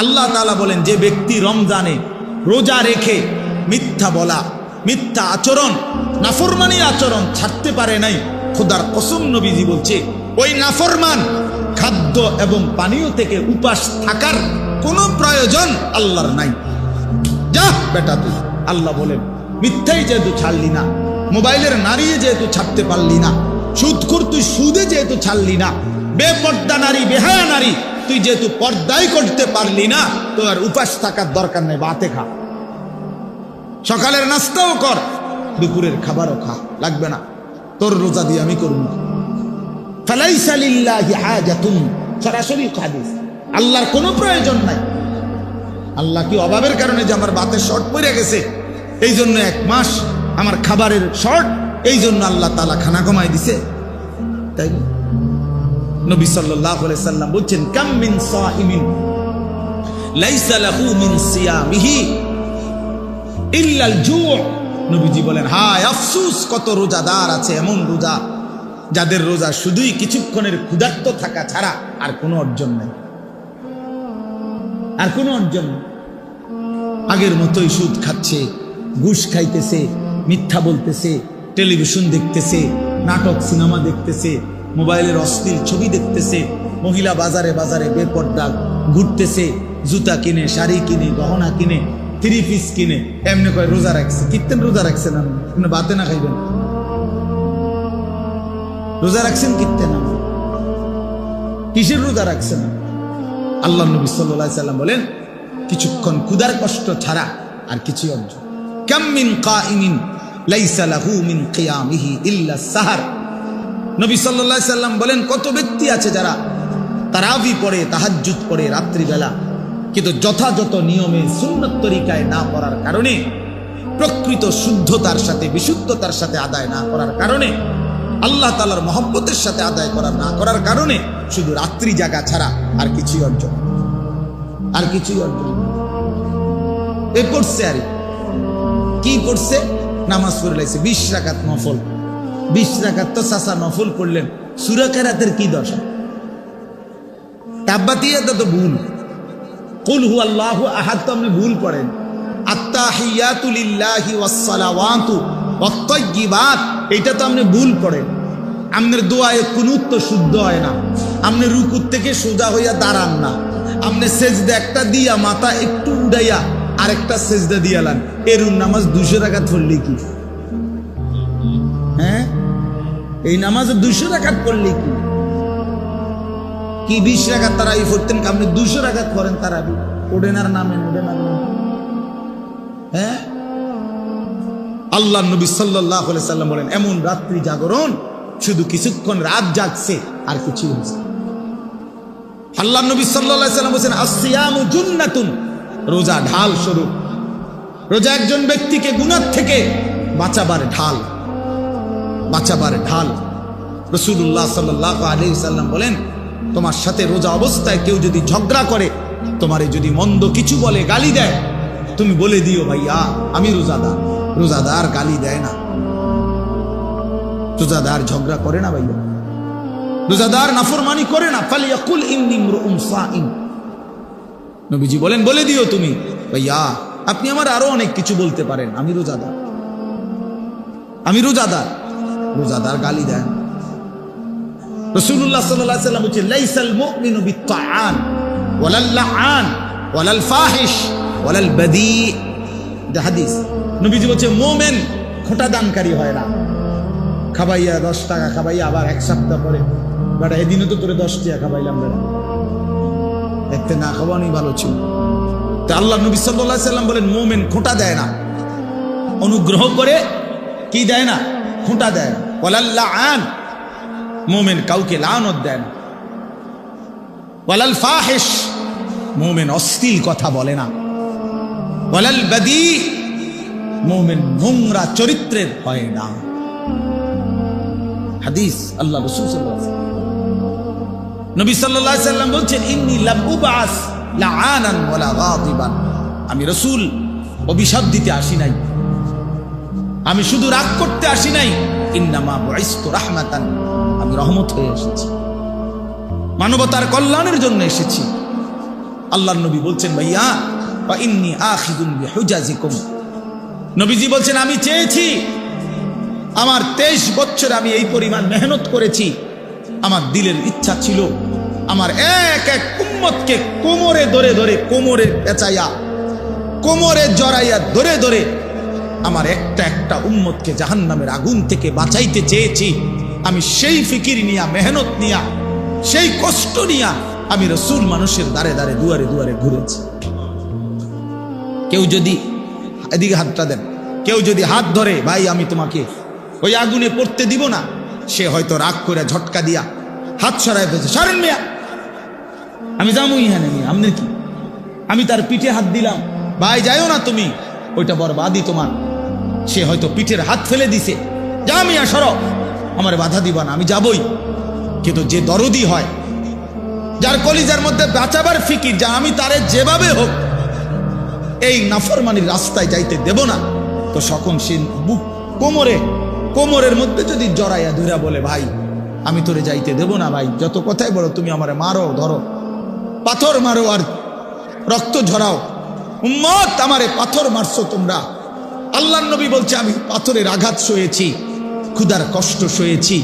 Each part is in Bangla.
আল্লাহ তাআলা বলেন, যে ব্যক্তি রমজানে রোজা রেখে মিথ্যা বলা, মিথ্যা আচরণ, নাফরমানি আচরণ ছাড়তে পারে নাই, খোদার কসম নবীজি বলছে ওই নাফরমান খাদ্য এবং পানীয় থেকে উপাস থাকার কোনো প্রয়োজন আল্লাহর নাই। যা বেটা তুই, আল্লাহ বলেন, মিথ্যাই যেহেতু ছাড়লি না, মোবাইলের নারী যেহেতু ছাড়তে পারলি না, সুদখোর তুই সুদে যেহেতু ছাড়লি না, বেপর্দা নারী, বেহায়া নারী তুই যেহেতু পর্দাই করতে পারলি না, তো আর উপাস থাকার দরকার নেই, বাতে খা, সকালের নাস্তাও কর, দুপুরের খাবারও খা, লাগবে না, তোর রোজা দিয়ে আমি করব না। ফালাইসা লিল্লাহি হাজাতুন, সরাসরি হাদিস, আল্লাহর কোনো প্রয়োজন নাই। আল্লাহ কি অভাবের কারণে যে আমার বাতের শর্ট পড়ে গেছে এই জন্য 1 মাস আমার খাবারের শর্ট, এই জন্য আল্লাহ তাআলা খানা কমাই দিছে? তাই নবী সাল্লাল্লাহু আলাইহি সাল্লাম বলছেন, কাম মিন সাইমিন লাইসা লাহু মিন সিয়ামিহি ইল্লাল জু'। নবীজি বলেন, হায় আফসোস, কত রোজাদার আছে এমন রোজা যাদের রোজা শুধুই কিছুক্ষণের ক্ষুধার্ত থাকা ছাড়া আর কোনো অর্জন নেই, আর কোনো অর্জন নেই। আগের মতোই সুদ খাচ্ছে, ঘুষ খাইতেছে, মিথ্যা বলতেছে, টেলিভিশন দেখতেছে, নাটক সিনেমা দেখতেছে, মোবাইলের অশ্লীল ছবি দেখতেছে, মহিলা বাজারে বাজারে বেপর্দা ঘুরতেছে, জুতা কিনে, শাড়ি কিনে, গহনা কিনে, 3 পিস কিনে, এমনি কয় রোজা রাখছে। কিত্তেন রোজা রাখছেন? আপনি বাতে না খাইবেন, রোজা রাখছেন কিত্তেন? কিসের রোজা রাখছেন? আল্লাহ নবী সাল্লাল্লাহু আলাইহি সাল্লাম বলেন, কিছুক্ষণ ক্ষুধার কষ্ট ছাড়া আর কিছু অর্জন। কাম মিন কাইমিন লাইসা লাহু মিন কিয়ামিহি ইল্লা সাহার। নবী সাল্লাল্লাহু আলাইহি সাল্লাম বলেন, কত ব্যক্তি আছে যারা তারাবি পড়ে, তাহাজ্জুদ পড়ে রাত্রিবেলা, কিন্তু যথাযথ নিয়মে সুন্নত তরিকায় না পড়ার কারণে, প্রকৃত শুদ্ধতার সাথে বিশুদ্ধতার সাথে আদায় না করার কারণে, আল্লাহ তাআলার মহব্বতের সাথে আদায় না করার কারণে শুধু রাত্রি জাগা ছাড়া আর কিছুই অর্জন, আর কিছুই অর্জন। এ পড়ছে, আর কি পড়ছে? নামাজ পড়ে লাইছে 20 রাকাত নফল। 20 রাকাত তো চাচা নফল পড়লেন, সূরা কেরাতের কি দশা? তাব্বাতিয়াত তো ভুল, কুল হুয়াল্লাহু আহাদ তো আপনি ভুল পড়েন, আত্তাহিয়াতু লিল্লাহি ওয়াস সালাওয়াতু ওয়াত তাইয়্যিবাত এটা তো আপনি ভুল পড়েন। আপনার দোয়ায়ে কুনুত তো শুদ্ধ হয় না, আপনি রুকু থেকে সোজা হইয়া দাঁড়ান না, আপনি সেজদা একটা দিয়া মাথা একটু উড়াইয়া আরেকটা সেজদা দিয়ালান, এরুন নামাজ 200 রাকাত পড়লে কি? হ্যাঁ, এই নামাজ 200 রাকাত পড়লে কি 20 রাকাত তারাবি পড়তেন, আপনি 200 রাকাত পড়েন তারাবি, ওড়েন আর নামেন, ওড়েন আর নামেন। হ্যাঁ, আল্লাহ নবী সাল্লাল্লাহু আলাইহি সাল্লাম বলেন, এমন রাত্রি জাগরণ, শুধু কিছুক্ষণ রাত জাগছে আর কিছু হচ্ছে। আল্লাহ নবী সাল্লাল্লাহু আলাইহি সাল্লাম বলেন, আসসিয়ামু জুন্নাতুন, রোজা ঢাল স্বরূপ। রোজা একজন ব্যক্তিকে গুনাহ থেকে বাঁচাবার ঢাল, বাঁচাবার ঢাল। রাসূলুল্লাহ সাল্লাল্লাহু আলাইহি সাল্লাম বলেন, তোমার সাথে রোজা অবস্থায় কেউ যদি ঝগড়া করে, তোমারে যদি মন্দ কিছু বলে, গালি দেয়, তুমি বলে দিও, ভাইয়া আমি রোজাদার। রোজাদার গালি দেয় না, রোজাদার ঝগড়া করে না, ভাইয়া রোজাদার নাফরমানি করে না। ফালিয়াকুল ইন্নী ইমরুউন সাইম, নবীজি বলেন, বলে দিও তুমি, ভাইয়া আপনি আমার আরো অনেক কিছু বলতে পারেন, আমি রোজাদার, আমি রোজাদার। রোজাদার গালি দেয়। রাসূলুল্লাহ সাল্লাল্লাহু আলাইহি ওয়াসাল্লাম বলেন, লাইসাল মুমিনু বিত্তাআন ওয়ালাল লাআন ওয়ালাল ফাহিশ ওয়ালাল বাদী। এটা হাদিস। নবীজি বলেন, মুমিন খোঁটা দানকারী হয় না। খাবাইয়া 10 টাকা খাবাইয়া আবার 1 সপ্তাহ পরে, বেটা এদিনও তো তোরে 10 টাকা খাবাইলাম, বেটা দেখতে না খাওয়ানি ভালো ছিল। তো আল্লাহ নবী সাল্লাল্লাহু আলাইহি ওয়াসাল্লাম বলেন, মুমিন খোঁটা দেয় না, অনুগ্রহ করে কি দেয় না? খোঁটা দেয় না। ওয়ালাল লাআন, মুমিন কাউকে লানত দেয় না। ওয়ালাল ফাহিশ, মুমিন অশ্লীল কথা বলে না। ওয়ালাল বাদী, মুমিন নোংরা চরিত্রের হয় না। হাদিস আল্লাহ রাসূল সাল্লাল্লাহু আলাইহি ওয়াসাল্লাম। নবী সাল্লাল্লাহু আলাইহি ওয়াসাল্লাম বলেন, ইন্নী লাম উবআস লাআনান ওয়ালা গাদিবান, আমি রাসূল অভিশাপ দিতে আসি নাই, আমি শুধু রাগ করতে আসি নাই। ইন্নামা বুইসতু রাহমাতান, আমি রহমত হয়ে এসেছি, মানবতার কল্যাণের জন্য এসেছি। আল্লাহর নবী বলছেন ভাইয়া ওয়া ইন্নী আখিযুন বিহুজাজিকুম, নবীজি বলছেন আমি চেয়েছি, আমার 23 বছর আমি এই পরিমাণ মেহনত করেছি, আমার দিলের ইচ্ছা ছিল আমার এক এক উম্মতকে কোমরে ধরে ধরে, কোমরে পেঁচাইয়া, কোমরে জড়াইয়া ধরে ধরে আমার একটা একটা উম্মতকে জাহান্নামের আগুন থেকে বাঁচাইতে চেয়েছি। আমি সেই ফিকির নিয়া, মেহনত নিয়া, সেই কষ্ট নিয়া আমি রাসূল মানুষের দ্বারে দ্বারে, দুয়ারে দুয়ারে ঘুরেছি। কেউ যদি, এদিকে হাতটা দেন, কেউ যদি হাত ধরে ভাই আমি তোমাকে ওই আগুনে পড়তে দিব না, সে হয়তো রাগ করে ঝটকা দিয়া হাত সরাই ফেলছে, সরেন মিয়া, আমি যাবো ইহানে নিয়ে, আপনার কি? আমি তার পিঠে হাত দিলাম, ভাই যাইও না তুমি, ওইটা বরবাদি তোমার। সে হয়তো পিঠের হাত ফেলে দিছে, যা মিয়া সরো, আমার বাধা দিবা না, আমি যাবই। কিন্তু যে দরদি হয়, যার কলিজার মধ্যে বাঁচাবার ফিকির, যা আমি তারে যেভাবে হোক এই নাফরমানির রাস্তায় যাইতে দেব না, তো সকল সে বুক কোমরের মধ্যে যদি জড়াইয়া ধরা বলে ভাই আমি তোরে যাইতে দেব না, ভাই যত কথাই বলো, তুমি আমারে মারো, ধরো, পাথর মারো আর রক্ত ঝরাও, উম্মত আমারে পাথর মারছো তোমরা। আল্লাহর নবী বলছে আমি পাথরের আঘাত সয়েছি, ক্ষুধার কষ্ট সয়েছি,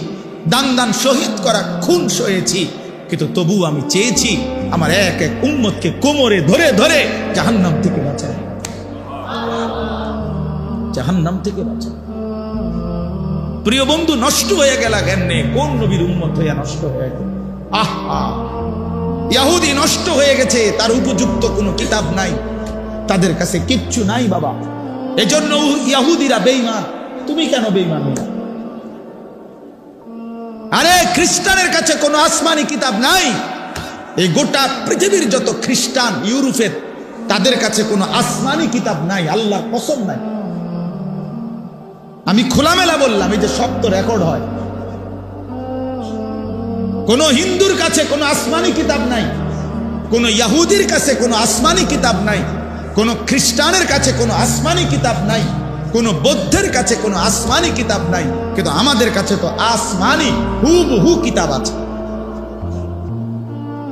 দান দান শহীদ করা খুন সয়েছি, কিন্তু তবু আমি চেয়েছি আমার এক এক উম্মতকে কোমরে ধরে ধরে জাহান্নাম থেকে বাঁচায়, জাহান্নাম থেকে বাঁচায়। প্রিয় বন্ধু, নষ্ট হয়ে গেল কেমনে? কোন নবীর উম্মত হইয়া নষ্ট হয়ে গেল? আহা, ইহুদি নষ্ট হয়ে গেছে, তার উপযুক্ত কোনো কিতাব নাই, তাদের কাছে কিচ্ছু নাই বাবা। এজন্য ইহুদিরা বেঈমান। তুমি কেন বেঈমান হইলা? আরে খ্রিস্টানের কাছে কোনো আসমানি কিতাব নাই। এই গোটা পৃথিবীর যত খ্রিস্টান ইউরোপের, তাদের কাছে কোনো আসমানি কিতাব নাই, আল্লাহর কসম নাই। আমি খোলামেলা বললাম, এই যে শব্দ রেকর্ড হয়। কোন হিন্দুর কাছে কোনো আসমানি কিতাব নাই, কোন ইহুদির কাছে কোনো আসমানি কিতাব নাই, কোন খ্রিস্টানের কাছে কোনো আসমানি কিতাব নাই, কোন বৌদ্ধের কাছে কোনো আসমানি কিতাব নাই, কিন্তু আমাদের কাছে তো আসমানি হুবহু কিতাব আছে।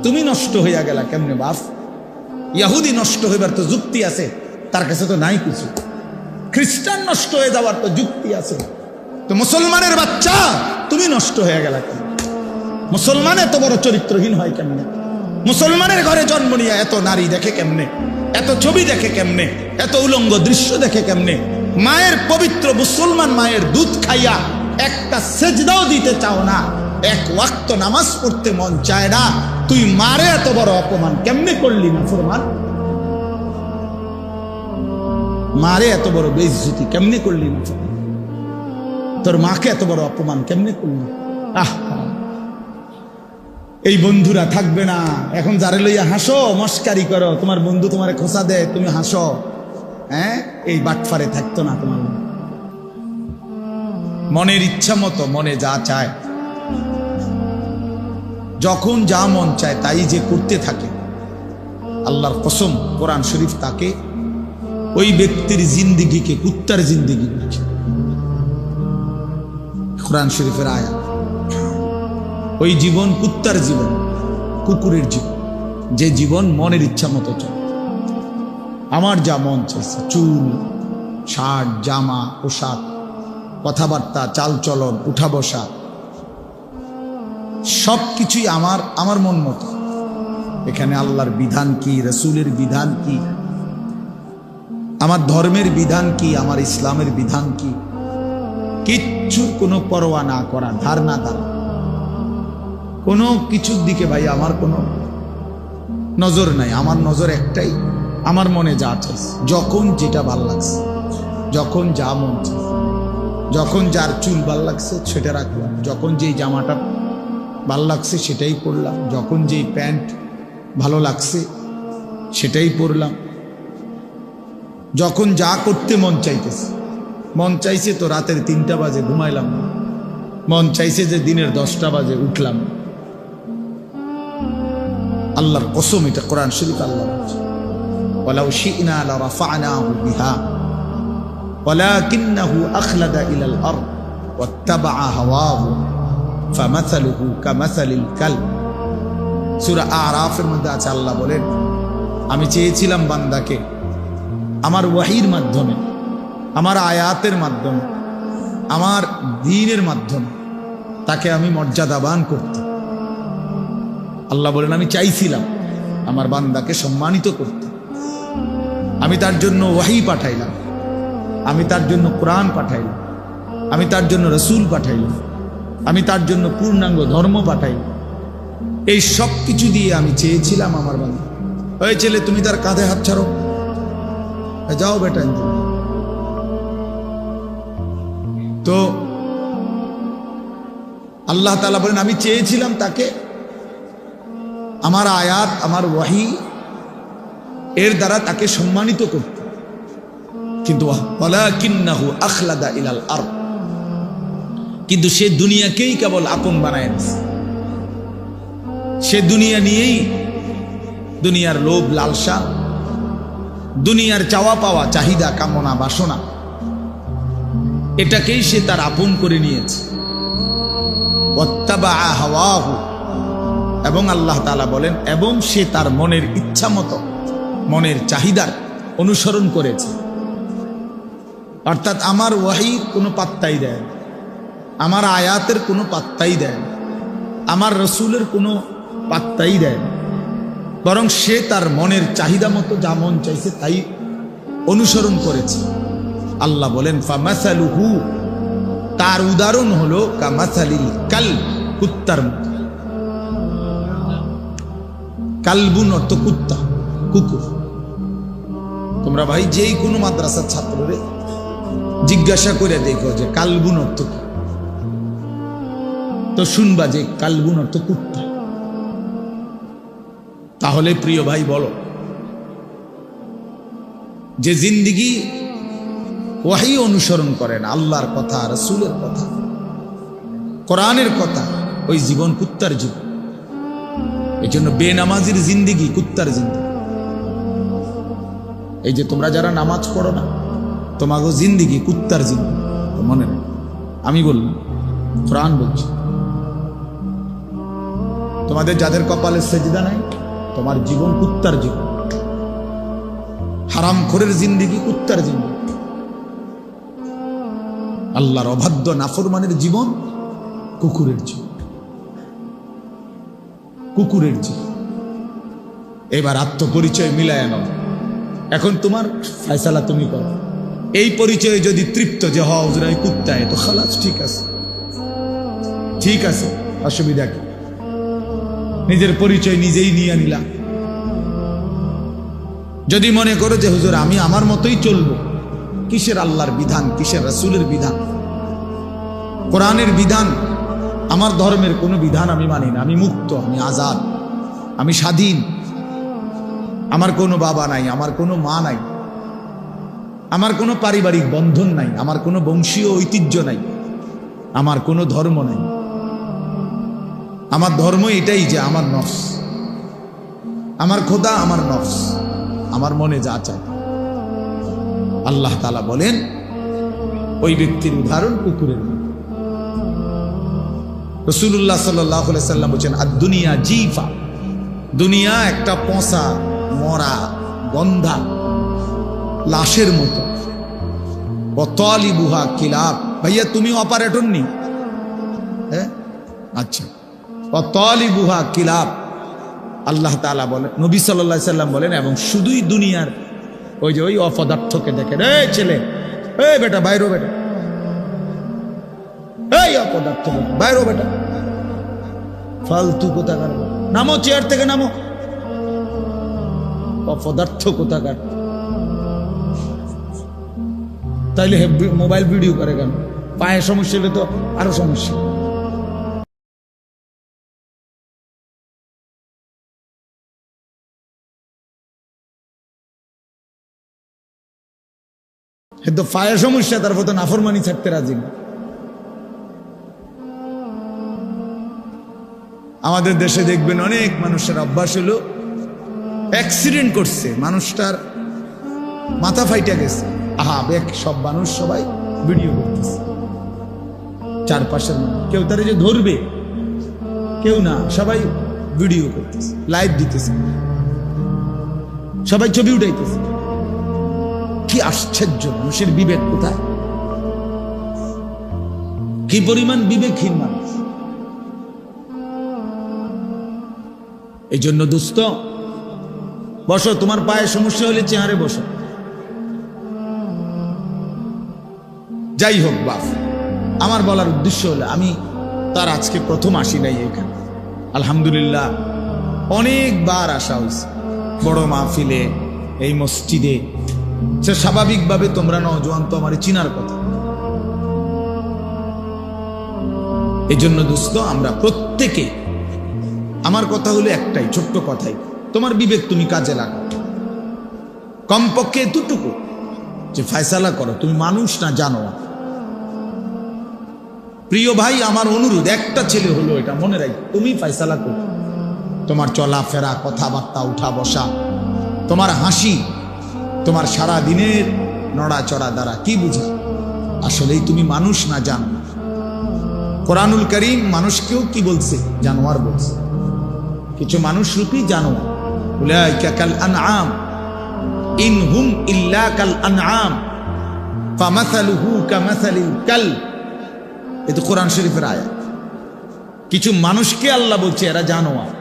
তুমি নষ্ট হইয়া গেলা কেমনে বাপ? ইহুদি নষ্ট হইবার তো যুক্তি আছে, তার কাছে তো নাই কিছু। খ্রিস্টান নষ্ট হয়ে যাওয়ার তো যুক্তি আছে। তো মুসলমানের বাচ্চা তুমি নষ্ট হয়ে গেলা কেন? মুসলমান এত বড় চরিত্রহীন হয় কেমনে? মুসলমানের ঘরে জন্ম নিয়ে এত নারী দেখে কেমনে? এত ছবি দেখে কেমনে? এত উলঙ্গ দৃশ্য দেখে কেমনে? মায়ের পবিত্র মুসলমান মায়ের দুধ খাইয়া একটা সেজদাও দিতে চাও না, এক ওয়াক্ত নামাজ পড়তে মন চায় না, তুই মারে এত বড় অপমান কেমনে করলি না ফরমান? মারে এত বড় বেইজ্জতি কেমনে করলি না? তোর মাকে এত বড় অপমান কেমনে করলি? আহ, এই বন্ধুরা থাকবে না। এখন যারে লইয়া হাসো, মস্কারি করো, তোমার বন্ধু তোমারে খোঁচা দেয়, তুমি হাসো, হ্যাঁ, এই বাটফারে থাকতো না তোমার। মনের ইচ্ছা মতো মনে যা চায়, যখন যা মন চায় তাই যে করতে থাকে, আল্লাহর কসম কোরআন শরীফ তাকে, ওই ব্যক্তির জিন্দিগিকে কুত্তার জিন্দিগি বলছে। কোরআন শরীফের আয়াত, ওই জীবন কুত্তার জীবন, কুকুরের জীবন, যে জীবন মনের ইচ্ছা মতো চলে। আমার যা মন চাইছে, চুল, শার্ট, জামা, পোশাক, কথাবার্তা, চালচলন, উঠা বসা, সব কিছুই আমার মন মতো। এখানে আল্লাহর বিধান কি, রসুলের বিধান কি, আমার ধর্মের বিধান কি, আমার ইসলামের বিধান কি, কিচ্ছুর কোনো পরোয়া না করা, ধার না ধার, কোনো কিছুর দিকে ভাই আমার কোনো নজর নাই। আমার নজর একটাই, আমার মনে যা চাইছে, যখন যেটা ভাল লাগছে, যখন যা মন চাইছে, যখন যার চুল ভাল লাগছে সেটা রাখলাম, যখন যেই জামাটা ভাল লাগছে সেটাই পরলাম, যখন যেই প্যান্ট ভালো লাগছে সেটাই পরলাম, যখন যা করতে মন চাইতেছে। মন চাইছে তো রাতের 3টা বাজে ঘুমাইলাম, মন চাইছে যে দিনের 10টা বাজে উঠলাম। আল্লাহর কসম, এটা কোরআন শরীফ আল্লাহ বলছে, ওয়ালাউ শি'না লারাফা'নাহু বিহা ওয়ালাকিন্নাহু আখলাদা ইলাল আরদ ওয়াত্তাবা'a হাওয়াহু ফামাসালুহু কামাসালিল কালব। সূরা আরাফের মধ্যে আছে, আল্লাহ বলেন আমি চেয়েছিলাম বান্দাকে আমার ওয়াহির মাধ্যমে, আমার আয়াতের মাধ্যমে, আমার দ্বীনের মাধ্যমে তাকে আমি মর্যাদাবান করতে। আল্লাহ বলেন আমি চাইছিলাম আমার বান্দাকে সম্মানিত করতে। আমি তার জন্য ওয়াহি পাঠাইলাম, আমি তার জন্য কোরআন পাঠাইলাম, আমি তার জন্য রসুল পাঠাইলাম, আমি তার জন্য পূর্ণাঙ্গ ধর্ম পাঠাইলাম। এই সব কিছু দিয়ে আমি চেয়েছিলাম আমার বান্দা, ওই ছেলে তুমি তার কাঁধে হাত ছাড়ো, যাও বেটা। তো আল্লাহ তাআলা বলেন আমি চেয়েছিলাম তাকে আমার আয়াত, আমার ওয়াহি এর দ্বারা তাকে সম্মানিত করতে, কিন্তু ওয়ালাকিন্নাহু আখলাদা ইলাল আরদ, কিন্তু সে দুনিয়াকেই কেবল আপন বানায় নিছে। সে দুনিয়া নিয়েই, দুনিয়ার লোভ লালসা, দুনিয়ার চাওয়া পাওয়া, চাহিদা, কামনা, বাসনা, এটাকেই সে তার আপন করে নিয়েছে। ওয়াত্তাবা হাওয়াহু, এবং আল্লাহ তাআলা বলেন এবং সে তার মনের ইচ্ছা মতো, মনের চাহিদার অনুসরণ করেছে। অর্থাৎ আমার ওয়াহি কোনো পাত্তাই দেয় না, আমার আয়াতের কোনো পাত্তাই দেয় না, আমার রসুলের কোনো পাত্তাই দেয় না, বরং সে তার মনের চাহিদা মতো যা মন চাইছে তাই অনুসরণ করেছে। আল্লাহ বলেন ফামাসালুহু, তার উদাহরণ হলো কামাসালিল কালব, কুত্তার মতো। কালবুন অর্থ কুত্তা, কুকুর। তোমরা ভাই যেই কোনো মাদ্রাসার ছাত্ররে জিজ্ঞাসা করে দেখো যে কালবুন অর্থ কি, তো শুনবা যে কালবুন অর্থ কুত্তা। তাহলে প্রিয় ভাই বলো, যে জিন্দিগি ওয়াহি অনুসরণ করেন, আল্লাহর কথা, রসুলের কথা, কোরআনের কথা, ওই জীবন কুত্তার জীবন। এই জন্য বেনামাজির জিন্দিগি কুত্তার জিন্দিগি। এই যে তোমরা যারা নামাজ পড়ো না, তোমাকে জিন্দিগি কুত্তার জিন্দিগি, মনে নেই। আমি বললাম, কোরআন বলছি, তোমাদের যাদের কপালে সেজদা নাই, তোমার জীবন কুত্তার জীবন। হারামখোরের জিন্দিগি কুত্তার জিন্দিগি। আল্লাহর অবাধ্য নাফরমানের জীবন কুকুরের জীবন, কুকুরের জীবন। এবার আত্মপরিচয় মিলায় নাও। এখন তোমার ফয়সালা তুমি করো। এই পরিচয়ে যদি তৃপ্ত যে হুজুর আমি কুত্তায়, তো খালাস, ঠিক আছে, ঠিক আছে, অসুবিধা কি? নিজের পরিচয় নিজেই নিয়ে নিলাম। যদি মনে করো যে হুজুর আমি আমার মতোই চলবো, কিসের আল্লাহর বিধান, কিসের রাসূলের বিধান, কোরআনের বিধান, আমার ধর্মের কোনো বিধান আমি মানি না, আমি মুক্ত, আমি আজাদ, আমি স্বাধীন, আমার কোনো বাবা নাই, আমার কোনো মা নাই, আমার কোনো পারিবারিক বন্ধন নাই, আমার কোনো বংশীয় ঐতিহ্য নাই, আমার কোনো ধর্ম নাই। আমার ধর্ম এটাই যে আমার নফস, আমার খোদা আমার নফস, আমার মনে যা চায়। আল্লাহ তাআলা বলেন ওই ব্যক্তির উদাহরণ কুকুরের মতো। রাসূলুল্লাহ সাল্লাল্লাহু আলাইহি সাল্লাম বলেন আদ-দুনিয়া জিফা, দুনিয়া একটা পচা, মরা, গন্ধা লাশের মতো। ওয়াতালিবুহা কিলাব। ভাইয়া তুমি অপারেটর নি? হ্যাঁ, আচ্ছা। ওয়াতালিবুহা কিলাব, আল্লাহ তাআলা বলেন, নবী সাল্লাল্লাহু আলাইহি সাল্লাম বলেন, এবং শুধুই দুনিয়ার ওই যে ওই অপদার্থকে দেখেন, এই ছেলে, এই বেটা বাইরো, বেটা এই অপদার্থ, বাইরো বেটা, ফালতু কোথাকার, নামো চেয়ার থেকে নামো, অপদার্থ কোথাকার। তাইলে মোবাইল ভিডিও করে কেন? পায়ে সমস্যা হলে তো আরো সমস্যা। তো পায়ে সমস্যা, তারপর তো নাফরমানি ছাড়তে রাজি না। আমাদের দেশে দেখবেন অনেক মানুষের অভ্যাস হলো, অ্যাক্সিডেন্ট করছে, মানুষটার মাথা ফাইটা গেছে, আহা বেক, সব মানুষ সবাই ভিডিও করতেছে, চারপাশের মানুষ, কেউ তারে যে ধরবে কেউ না, সবাই ভিডিও করতেছে, লাইভ দিতেছে। সবাই ছবি উঠাইতেছে। কি আশ্চর্য, মানুষের বিবেক কোথায়? কি পরিমাণ বিবেকহীন মানুষ। এই জন্য দোস্ত, বসো, তোমার পায়ে সমস্যা হলে চেহারে বসো। যাই হোক বাপ, আমার বলার উদ্দেশ্য হলো, আমি তার আজকে প্রথম আসি নাই এখানে। আলহামদুলিল্লাহ অনেকবার আসা হয়েছে বড় মাহফিলে, এই মসজিদে। সে স্বাভাবিকভাবে তোমরা নওজোয়ান তো আমার চিনার কথা। এই জন্য দোস্ত, আমরা প্রত্যেকে, আমার কথা হলো একটাই ছোট্ট কথাই, তোমার বিবেক তুমি কাজে লাগাও। কমপক্ষে এতটুকু যে ফয়সালা করো, তুমি মানুষ না জানো। প্রিয় ভাই, আমার অনুরোধ, একটা ছেলে হলো, এটা মনে রাখো, তুমি ফয়সালা করো। তোমার চলাফেরা, কথাবার্তা, উঠা বসা, তোমার হাসি, তোমার সারা দিনের নড়াচড়া দ্বারা কি বুঝা? আসলেই তুমি মানুষ না জানো। কোরআনুল কারীম মানুষকেও কি বলছে? জানোয়ার বলছে। কিছু মানুষ রূপী জানোয়ার। উলাইকা কাল আনআম ইন হুম ইল্লা কাল আনআম ফামাসালুহু কামাসালিল কালব। এটা কোরআন শরীফের আয়াত। কিছু মানুষকে আল্লাহ বলছে এরা জানোয়ার।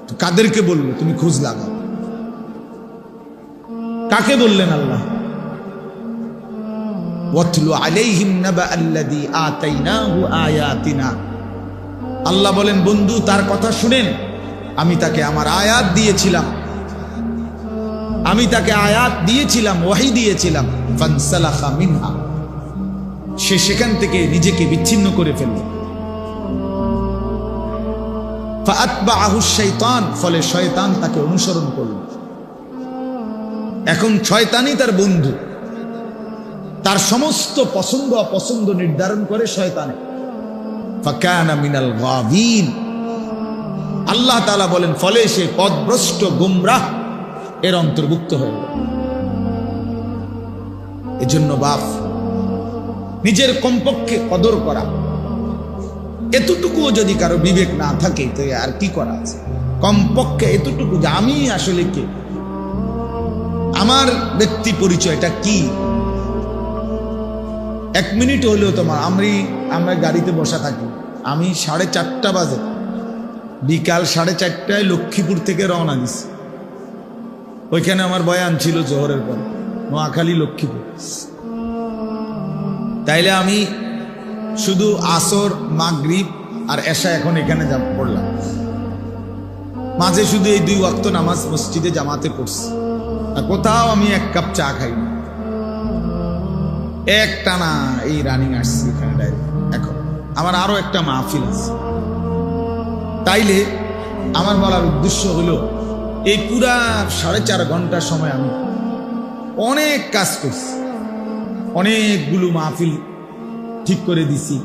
তো কাদেরকে বললো? তুমি খোঁজ লাগাও। কাকে বললেন আল্লাহ? ওয়াতলু আলাইহিম নাবা আল্লাযী আতাইনাহু আয়াতিনা। আল্লাহ বলেন, বন্ধু তার কথা শুনেন, আমি তাকে আমার আয়াত দিয়েছিলাম, আমি তাকে আয়াত দিয়েছিলাম, ওহী দিয়েছিলাম। ফানসালাখা মিনহা, সে সেখান থেকে নিজেকে বিচ্ছিন্ন করে ফেলল। ফাআতবাআহু শাইতান, ফলে শয়তান তাকে অনুসরণ করল। এখন শয়তানই তার বন্ধু, তার সমস্ত পছন্দ অপছন্দ নির্ধারণ করে শয়তান। ফাকানা মিনাল গাবিন, আল্লাহ তাআলা বলেন, ফলে সে পথভ্রষ্ট গুমরাহ এর অন্তর্ভুক্ত হয়ে গেল। এজন্য বাপ, নিজের কমপক্ষে কদর করা, এতটুকুও যদি কারো বিবেক না থাকে তো আর কি করা আছে? কমপক্ষে এতটুকু যে আমি আসলে কে, আমার ব্যক্তি পরিচয়টা কি। এক মিনিট হলেও তোমার, আমরা গাড়িতে বসা থাকি, আমি 4:30 বাজে, বিকাল 4:30টায় লক্ষ্মীপুর থেকে রওনা দিছি। ওইখানে আমার বয়ান ছিল জোহরের পর, নোয়াখালী লক্ষ্মীপুর। তাইলে আমি শুধু আসর, মাগরিব আর এশা এখন এখানে পড়লাম। মাঝে শুধু এই 2 ওয়াক্ত নামাজ মসজিদে জামাতে পড়ছি। আর কোথাও আমি 1 কাপ চা খাই না, একটানা এই রানিং আসছি এখানে ডাইরেক্ট। এখন আমার আরো একটা মাহফিল আছে। তাইলে আমার বলার উদ্দেশ্য হলো, এই পুরা 4.5 ঘন্টা সময় আমি অনেক কাজ করছি, অনেকগুলো মাহফিল ঠিক করে দিছি।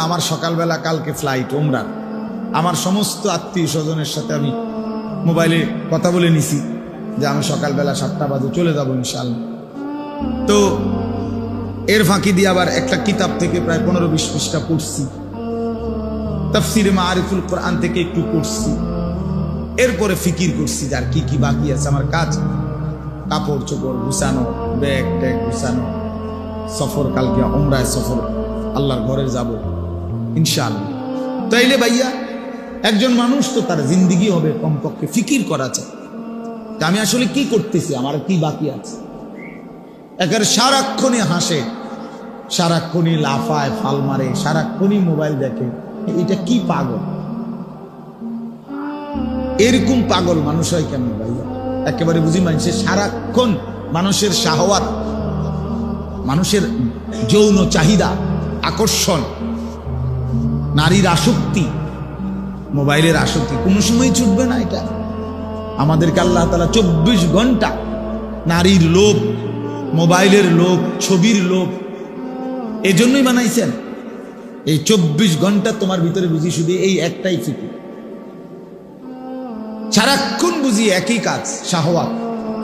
আমার সকালবেলা কালকে ফ্লাইট ওমরার, আমার সমস্ত আত্মীয় স্বজনের সাথে আমি মোবাইলে কথা বলে নিছি যে আমি সকালবেলা 7টা বাজে চলে যাবো ইনশাআল্লাহ। তো এর ফাঁকি দিয়ে আবার একটা কিতাব থেকে প্রায় 15-20 পৃষ্ঠা পড়ছি, তাফসিরে মাআরিফুল কোরআন থেকে একটু পড়ছি। এরপরে ফিকির করছি যে আর কি কি বাকি আছে আমার কাজ, কাপড় চোপড় গুছানো, ব্যাগ ট্যাগ গুছানো, সফর, কালকে উমরায় সফর, আল্লাহর ঘরে যাব ইনশাআল্লাহ। তাইলে ভাইয়া, একজন মানুষ তো তার জিন্দিগি হবে কমপক্ষে ফিকির করা চাই, আমি আসলে কি করতেছি, আমার কি বাকি আছে। একেবারে সারাক্ষণই হাসে, সারাক্ষণই লাফায়, ফাল মারে, সারাক্ষণই মোবাইল দেখে, এটা কি পাগল? এরকম পাগল মানুষ হয় কেন ভাইয়া? একেবারে বুঝি মানুষের সারাক্ষণ মানুষের শাহওয়াত, মানুষের যৌন চাহিদা, আকর্ষণ, নারীর আসক্তি, মোবাইলের আসক্তি কোনো সময় ছুটবে না। এটা আমাদেরকে আল্লাহ তাআলা 24 ঘন্টা নারীর লোভ, মোবাইলের লোভ, ছবির লোভ এজন্যই বানাইছেন। এই 24 ঘন্টা তোমার ভিতরে বুঝি শুধু এই একটাই ফিকির, সারাক্ষণ বুঝি একই কাজ, শাহওয়াত।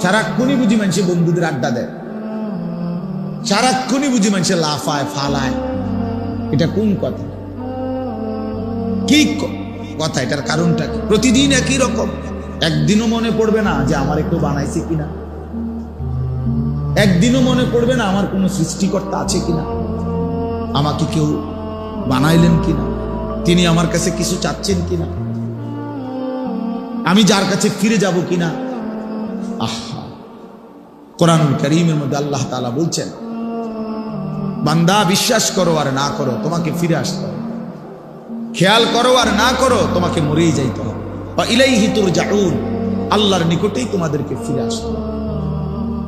সারাক্ষণই বুঝি মানুষের বন্ধুদের আড্ডা দেয়, সারাক্ষণই বুঝি মানুষের লাফায় ফালায়। এটা কোন কথা? কি কথা? এটার কারণটা কি? প্রতিদিন একই রকম একদিনও মনে পড়বে না যে আমার একটু বানাইছে কিনা, একদিনও মনে পড়বে না আমার কোনো সৃষ্টিকর্তা আছে কিনা, আমাকে কেউ বানাইলেন কিনা, তিনি আমার কাছে কিছু চাচ্ছেন কিনা, আমি যার কাছে ফিরে যাব কিনা। আহা, কোরআনুল কারীমের মধ্যে আল্লাহ তাআলা বলছেন, বান্দা বিশ্বাস করো আর না করো তোমাকে ফিরে আসতে হবে, খেয়াল করো আর না করো তোমাকে মরেই যাইতে হবে। ইলাইহি তুরজাউন, আল্লাহর নিকটেই তোমাদেরকে ফিরে আসতে হবে।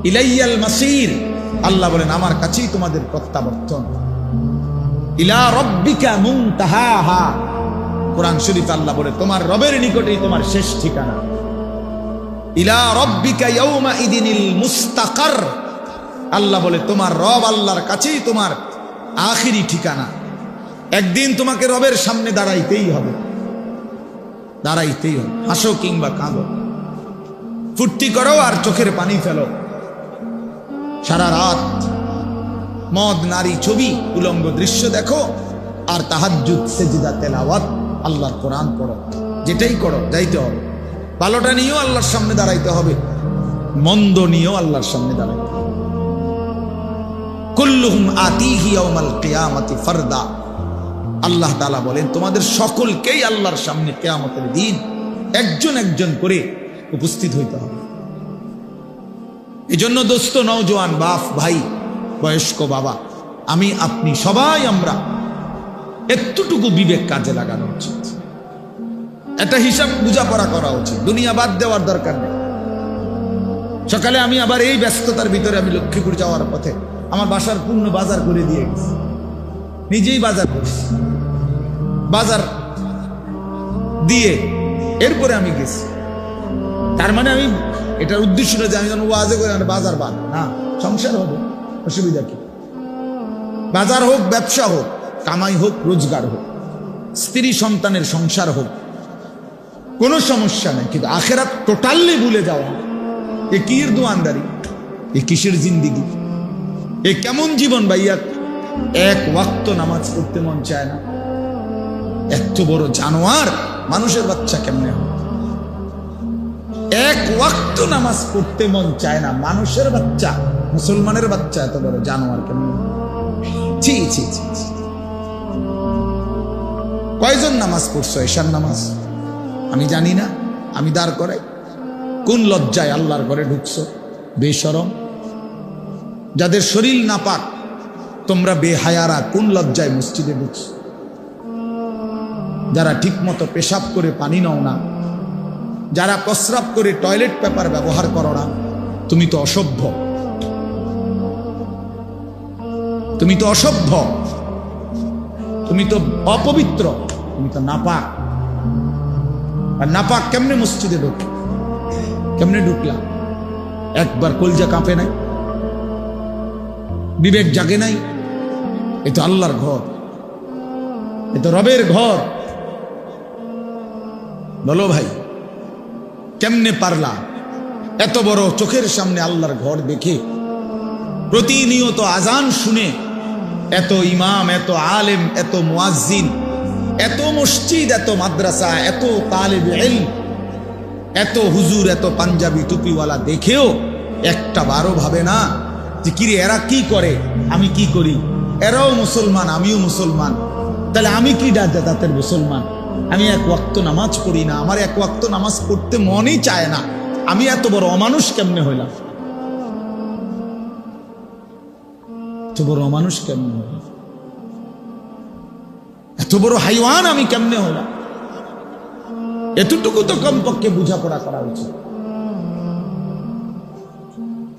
ইলাইয়াল মাসির, আল্লাহ বলেন আমার কাছেই তোমাদের প্রত্যাবর্তন। ইলা রাব্বিকা মুনতাহাহা, কোরআন শরীফ আল্লাহ বলে তোমার রবের নিকটেই তোমার শেষ ঠিকানা। ইলা রাব্বিকা ইয়াউমা ইদিনিল মুস্তাকার, আল্লাহ বলে তোমার রব আল্লাহর কাছেই তোমার আখিরি ঠিকানা। একদিন তোমাকে রবের সামনে দাঁড়াইতেই হবে, দাঁড়াইতেই হবে। হাসো কিংবা কাঁদো, ফুর্তি করো আর চোখের পানি ফেলো, সারা রাত মদ নারী ছবি উলঙ্গ দৃশ্য দেখো, আর তাহাজ্জুদ সেজদা তেলাওয়াত আল্লাহর কোরআন পড়ো, যেটাই করো যাইতে হবে। ভালোটা নিয়েও আল্লাহর সামনে দাঁড়াইতে হবে, মন্দ নিয়েও আল্লাহর সামনে দাঁড়াইতে হবে। কুল্লুহুম আতিহি ইয়াউমাল কিয়ামাতি ফারদা, আল্লাহ তাআলা বলেন তোমাদের সকলকেই আল্লাহর সামনে কিয়ামতের দিন একজন একজন করে উপস্থিত হইতে হবে। এজন্য দোস্ত, নওজোয়ান বাপ ভাই, বয়স্ক বাবা, আমি আপনি সবাই আমরা এতটুকু বিবেক কাজে লাগানো উচিত, একটা হিসাব বুঝাপড়া করা উচিত। দুনিয়া বাদ দেওয়ার দরকার নেই। সকালে আমি আবার এই ব্যস্ততার ভিতরে আমি লক্ষ্মীপুর যাওয়ার পথে আমার বাসার পূর্ণ বাজার করে দিয়ে গেছি, নিজেই বাজার করছি, বাজার দিয়ে এরপরে আমি গেছি। তার মানে আমি এটার উদ্দেশ্য না যে আমি যেন ওয়াজে করে বাজার বাদ না, সংসার হবে, অসুবিধা কি? বাজার হোক, ব্যবসা হোক, কামাই হোক, রোজগার হোক, স্ত্রী সন্তানের সংসার হোক, কোনো সমস্যা নেই। কিন্তু আখেরাত টোটালি ভুলে যাওয়া, এ কির দোয়ানদারি, এ কিসের জিন্দিগি, এ কেমন জীবন ভাইয়া? এক ওয়াক্ত নামাজ পড়তে মন চায় না, এত বড় জানোয়ার মানুষের বাচ্চা কেমনে হয়? এক ওয়াক্ত নামাজ পড়তে মন চায় না, মানুষের বাচ্চা, মুসলমানের বাচ্চা এত বড় জানোয়ার কেমনে? ছি ছি ছি। কয়জন নামাজ পড়ছো এশার নামাজ? আমি জানি না, আমি দাঁড় করাই। কোন লজ্জায় আল্লাহর ঘরে ঢুকছো? বেশরম। যাদের শরীর নাপাক, তোমরা বেহায়ারা, কোন লজ্জায় মসজিদে ঢুকছো? যারা ঠিক মতো পেশাব করে পানি নাও না, যারা প্রস্রাব করে টয়লেট পেপার ব্যবহার করো না, তুমি তো অসভ্য, তুমি তো অসভ্য, তুমি তো অপবিত্র, তুমি তো নাপাক। আর নাপাক কেমনে মসজিদে ঢুক? কেমনে ঢুকলাম? একবার কলজা কাঁপে নাই? বিবেক জাগে নাই? এ তো আল্লাহর ঘর, এ তো রবের ঘর। বলো ভাই, কেমনে পারলা এত বড় চোখের সামনে আল্লাহর ঘর দেখে, প্রতিনিয়ত আজান শুনে, এত ইমাম, এত আলেম, এত মুয়াজ্জিন, এত মসজিদ, এত মাদ্রাসা, এত তালেবে ইলম, এত হুজুর, এত পাঞ্জাবি টুপিওয়ালা দেখেও একটা বারো ভাবে না যে কিরে এরা কি করে, আমি কি করি? এরাও মুসলমান, আমিও মুসলমান, তাহলে আমি কি জাতের মুসলমান? আমি এক ওয়াক্ত নামাজ পড়ি না, আমার এক ওয়াক্ত নামাজ পড়তে মনই চায় না, আমি এত বড় অমানুষ কেমনে হইলাম? এত বড় অমানুষ কেমনে হইলাম? এত বড় হাইওয়ান আমি কেমনে হইলাম? এতটুকু তো কমপক্ষে বুঝাপড়া করা উচিত।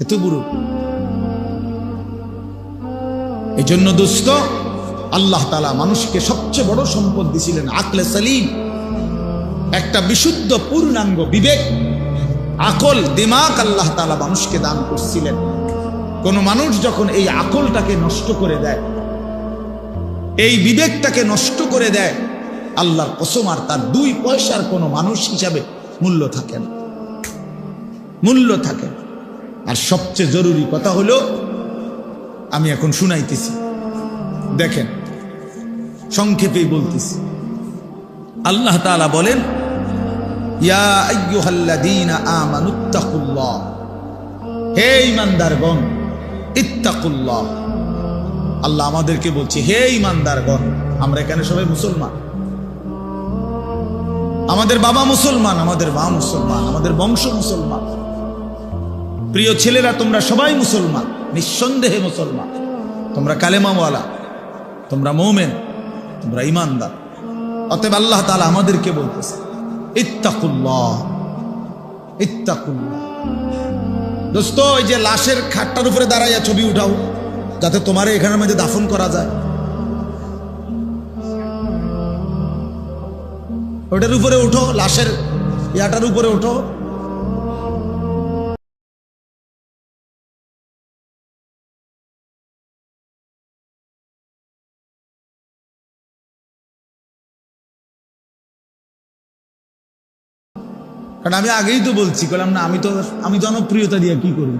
এত বড়। এই জন্য দোস্ত, আল্লাহ তাআলা মানুষকে সবচেয়ে বড় সম্পদ দিয়েছিলেন আকলে সালিম, একটা বিশুদ্ধ পূর্ণাঙ্গ বিবেক, আকল, দিমাগ আল্লাহ তাআলা মানুষকে দান করছিলেন। কোন মানুষ যখন এই আকলটাকে নষ্ট করে দেয়, এই বিবেকটাকে নষ্ট করে দেয়, আল্লাহর কসম আর তার 2 পয়সার কোনো মানুষ হিসাবে মূল্য থাকে না, মূল্য থাকে। আর সবচেয়ে জরুরি কথা হলো, আমি এখন শুনাইতেছি, দেখেন সংক্ষেপেই বলতেছি। আল্লাহ তাআলা বলেন, ইয়া আইয়ুহাল্লাযীনা আমানুত্তাকুল্লাহ, হে ঈমানদারগণ, ইত্তাকুল্লাহ। আল্লাহ আমাদেরকে বলছে হে ঈমানদারগণ। আমরা এখানে সবাই মুসলমান, আমাদের বাবা মুসলমান, আমাদের মা মুসলমান, আমাদের বংশ মুসলমান। প্রিয় ছেলেরা, তোমরা সবাই মুসলমান, নিঃসন্দেহে মুসলমান। তোমরা কালেমাওয়ালা, তোমরা মুমিন, তোমরা ঈমানদার। অতএব আল্লাহ তাআলা আমাদেরকে বলতেছে ইত্তাকুল্লাহ, ইত্তাকুল্লাহ। দোস্ত, ওই যে লাশের খাটটার উপরে দাঁড়াইয়া ছবি উঠাও, যাতে তোমার এখানের মধ্যে দাফন করা যায়। ওটার উপরে উঠো, লাশের ইয়াটার উপরে উঠো। কারণ আমি আগেই তো বলছি, বললাম না আমি জনপ্রিয়তা দিয়ে কি করব,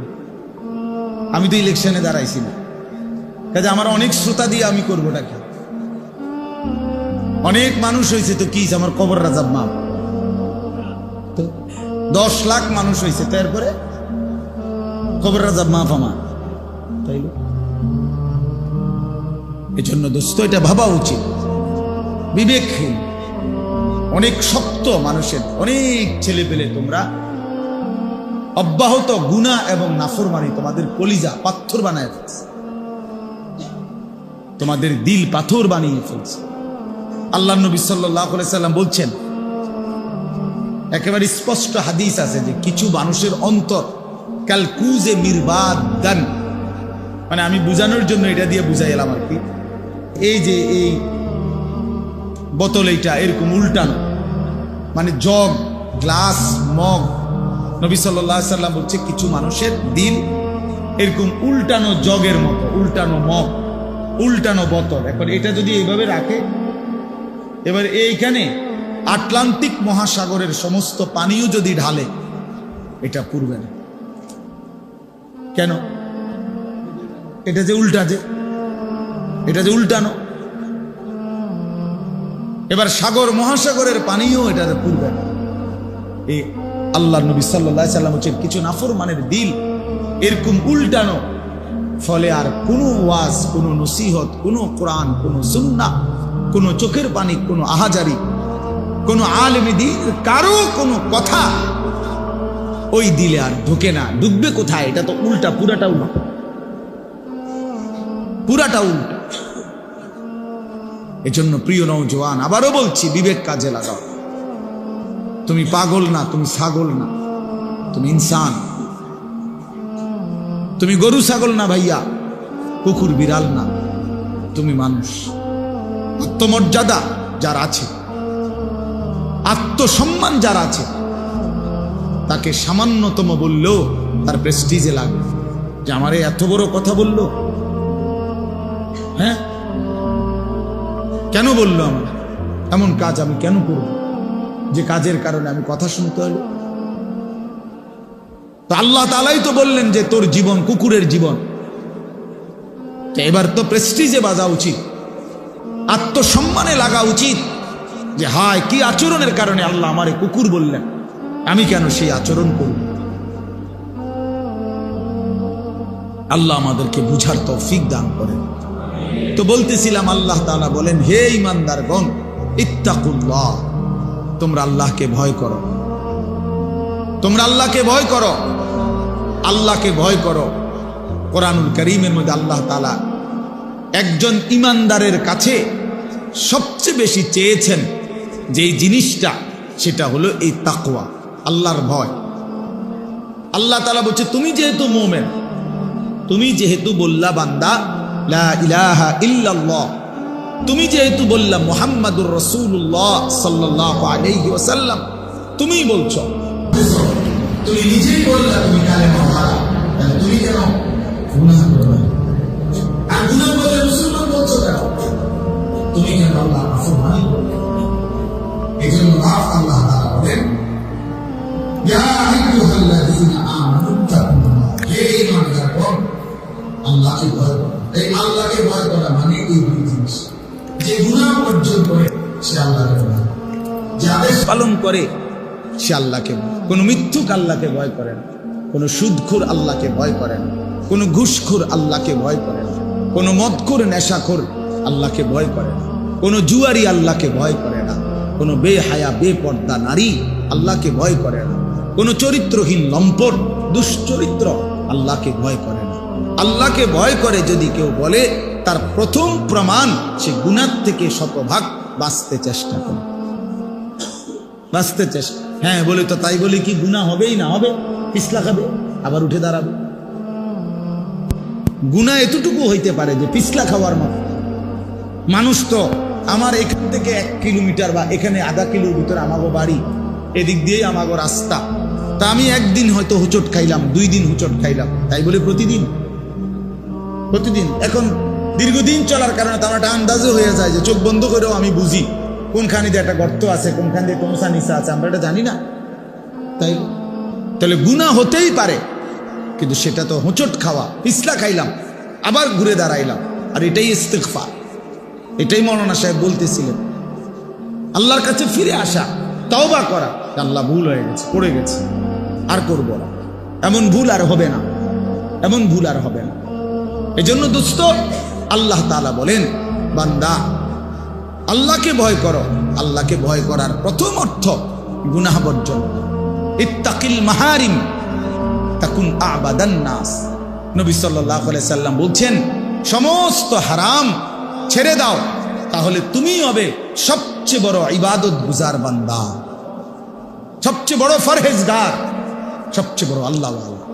আমি তো ইলেকশনে দাঁড়াইছি না, কাজে আমার অনেক শ্রোতা দিয়ে আমি করবোটা কি? অনেক মানুষ হয়েছে তো কি, আমার কবর রাজাব মাপ তো 10 লাখ মানুষ হয়েছে, তারপরে কবর রাজাব মাপ আমার, তাইলে এই জন্য দোস্ত এটা ভাবা উচিত, বিবেকহীন। অনেক শক্ত মানুষের, অনেক ছেলে পেলে তোমরা অব্যাহত গুনাহ এবং নাফরমানি তোমাদের কলিজা পাথর বানায় ফেলছে, তোমাদের দিল পাথর বানিয়ে ফেলছে। আল্লাহ নবী সাল্লাল্লাহু আলাইহি সাল্লাম বলছেন, একেবারে স্পষ্ট হাদিস আছে যে কিছু মানুষের অন্তর কালকুজে মিরবাদান, মানে আমি বুঝানোর জন্য এটা দিয়ে বুঝাইলাম আর কি। এই যে এই বোতল এইটা এরকম উল্টানো, মানে জগ, গ্লাস, মগ। নবী সাল্লাল্লাহু আলাইহি সাল্লাম বলছে কিছু মানুষের দিল এরকম উল্টানো জগের মতো, উল্টানো মগ, উল্টানো বোতল। এখন এটা যদি এইভাবে রাখে, এবার এইখানে আটলান্টিক মহাসাগরের সমস্ত পানিও যদি ঢালে, এটা পুরবে না। কেন? এটা যে উল্টা, এটা যে উল্টানো। এবার সাগর মহাসাগরের পানিও এটাতে পুরবে না। এই আল্লাহ নবী সাল্লাল্লাহু আলাইহি সাল্লাম বলেন কিছু নাফরমানের দিল এরকম উল্টানো, ফলে আর কোনো ওয়াজ, কোনো নসিহত, কোনো কোরআন, কোনো সুন্নাহ, কোনো চোখের পানি, কোনো আহাজারি, কোনো আলেমে দ্বীন কারো কোনো কথা ওই দিলে আর ঢোকে না। ঢুকবে কোথায়? এটা তো উল্টা, পুরাটা উল্টা, পুরাটা উল্টা। এজন্য প্রিয় নওজোয়ান, আবারও বলছি, বিবেক কাজে লাগাও। তুমি পাগল না, তুমি ছাগল না, তুমি ইনসান। তুমি গরু ছাগল না ভাইয়া, কুকুর বিড়াল না, তুমি মানুষ। আত্মমর্যাদা যার আছে, আত্মসম্মান যার আছে, তাকে সামান্যতম বললেও তার প্রেস্টিজে লাগবে যে আমারে এত বড় কথা বললো। হ্যাঁ, কেন বললো? আমার এমন কাজ আমি কেন করব যে কাজের কারণে আমি কথা শুনতে হলো? তো আল্লাহ তাআলাই তো বললেন যে তোর জীবন কুকুরের জীবন। তো এবার তো প্রেস্টিজে বাজা উচিত, আত্মসম্মানে লাগা উচিত যে হায় কি আচরণের কারণে আল্লাহ আমারে কুকুর বললেন, আমি কেন সেই আচরণ করব? আল্লাহ আমাদেরকে বুঝার তৌফিক দান করেন। তো বলতেছিলাম, আল্লাহ তাআলা বলেন হে ঈমানদারগণ, ইত্তাকুল্লাহ, তোমরা আল্লাহকে ভয় করো, তোমরা আল্লাহকে ভয় করো, আল্লাহকে ভয় করো। কোরআনুল কারীমের মধ্যে আল্লাহ তাআলা একজন ঈমানদারের কাছে সবচেয়ে বেশি চেয়েছেন যে জিনিসটা, সেটা হলো এই তাকওয়া, আল্লাহর ভয়। আল্লাহ তাআলা বলছে তুমি যেহেতু মুমিন, তুমি যেহেতু বললা বান্দা লা ইলাহা ইল্লাল্লাহ, তুমি যেহেতু বললা মুহাম্মাদুর রাসূলুল্লাহ সাল্লাল্লাহু আলাইহি ওয়াসাল্লাম, তুমি বলছো, তুমি নিজেই বললা তুমি কালেমা পড়া, তাহলে তুমি কেন গুনাহ করবে? আর গুনাহ বলে মুসলমান বলছো কেন? তুমি কেন আল্লাহর নাফরমানি করবে? এজন্য আল্লাহ তাআলা বলেন ইয়া আইয়ুহাল্লাযীনা আমানু তাকুল্লাহ, হে ঈমানদারগণ, আল্লাহকে ভয় করো। এই আল্লাহকে ভয় করা মানে এই দুই জিনিস, যে গুনাহ অর্জন করে সে আল্লাহকে ভয়, যে আদেশ পালন করে সে আল্লাহকে, কোনো মিথ্যুক আল্লাহকে ভয় করে না, কোনো সুদখোর আল্লাহকে ভয় করে না, কোনো ঘুষখোর আল্লাহকে ভয় করে না, কোনো মদখোর নেশাখোর আল্লাহকে ভয় করে না, কোনো জুয়ারি আল্লাহকে ভয় করে না, কোনো বেহায়া বেপর্দা নারী আল্লাহকে ভয় করে না, কোনো চরিত্রহীন লম্পট দুশ্চরিত্র আল্লাহকে ভয় করে না। আল্লাহকে ভয় করে যদি কেউ বলে, তার প্রথম প্রমাণ সে গুনাহ থেকে শতভাগ বাঁচতে চেষ্টা করে, বাঁচতে চেষ্টা। হ্যাঁ বলে তো তাই বলে কি গুনাহ হবেই না? হবে, পিছলা খাবে, আবার উঠে দাঁড়াবে। গুনাহ এতটুকু হইতে পারে যে পিছলা খাওয়ার মতো। মানুষ তো, আমার এখান থেকে 1 কিলোমিটার বা এখানে আধা কিলোর ভিতরে আমাগো বাড়ি, এদিক দিয়েই আমাগো রাস্তা। তা আমি একদিন হয়তো হুচট খাইলাম, 2 দিন হুচট খাইলাম, তাই বলে প্রতিদিন? এখন দীর্ঘদিন চলার কারণে তো আমার একটা আন্দাজও হয়ে যায় যে চোখ বন্ধ করেও আমি বুঝি কোনখানে দিয়ে একটা গর্ত আছে, কোনখান দিয়ে কোনসা নিচা আছে, আমরা এটা জানি না। তাই তাহলে গুনাহ হতেই পারে, কিন্তু সেটা তো হোঁচট খাওয়া, পিছলা খাইলাম, আবার ঘুরে দাঁড়াইলাম। আর এটাই ইস্তিগফার, এটাই মৌলানা সাহেব বলতেছিলেন। আল্লাহর কাছে ফিরে আসা, তওবা করা, আল্লাহ ভুল হয়ে গেছে, পড়ে গেছে, আর করব না, এমন ভুল আর হবে না, এমন ভুল আর হবে না। এজন্য দোস্ত, আল্লাহ তাআলা বলেন, বান্দা আল্লাহকে ভয় করো। আল্লাহকে ভয় করার প্রথম অর্থ গুনাহ বর্জন। ইত্তাকিল মাহারিম তাকুন আবাদান নাস। নবী সাল্লাল্লাহু আলাইহি সাল্লাম বলছেন, সমস্ত হারাম ছেড়ে দাও, তাহলে তুমি হবে সবচেয়ে বড় ইবাদত গুজার বান্দা, সবচেয়ে বড় ফরহেজগার, সবচেয়ে বড় আল্লাহওয়ালা।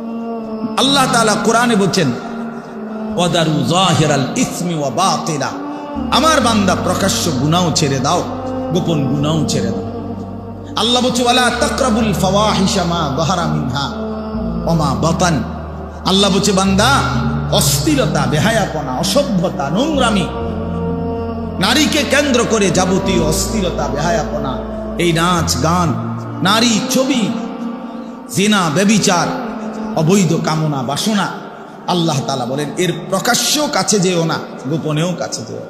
আল্লাহ তাআলা কোরআনে বলছেন, ওয়াদারু যাহিরাল ইসমি ওয়া বাতিলা। আমার বান্দা প্রকাশ্য গুনাহ ছেড়ে দাও, গোপন গুনাহ ছেড়ে দাও। আল্লাহ বলছে, ওয়ালা তাকরাবুল ফাওয়াহিশা মা যাহারা মিনহা ওয়া মা বাতান। আল্লাহ বলছে, বান্দা অশ্লীলতা, বেহায়াপনা, অসভ্যতা, নোংরামি, নারীকে কেন্দ্র করে যাবতীয় অশ্লীলতা, বেহায়াপনা, এই নাচ গান, নারী ছবি, জিনা, ব্যভিচার, অবৈধ কামনা বাসনা, আল্লাহ তাআলা বলেন এর প্রকাশ্য কাছে যেও না, গোপনেও কাছে যেও।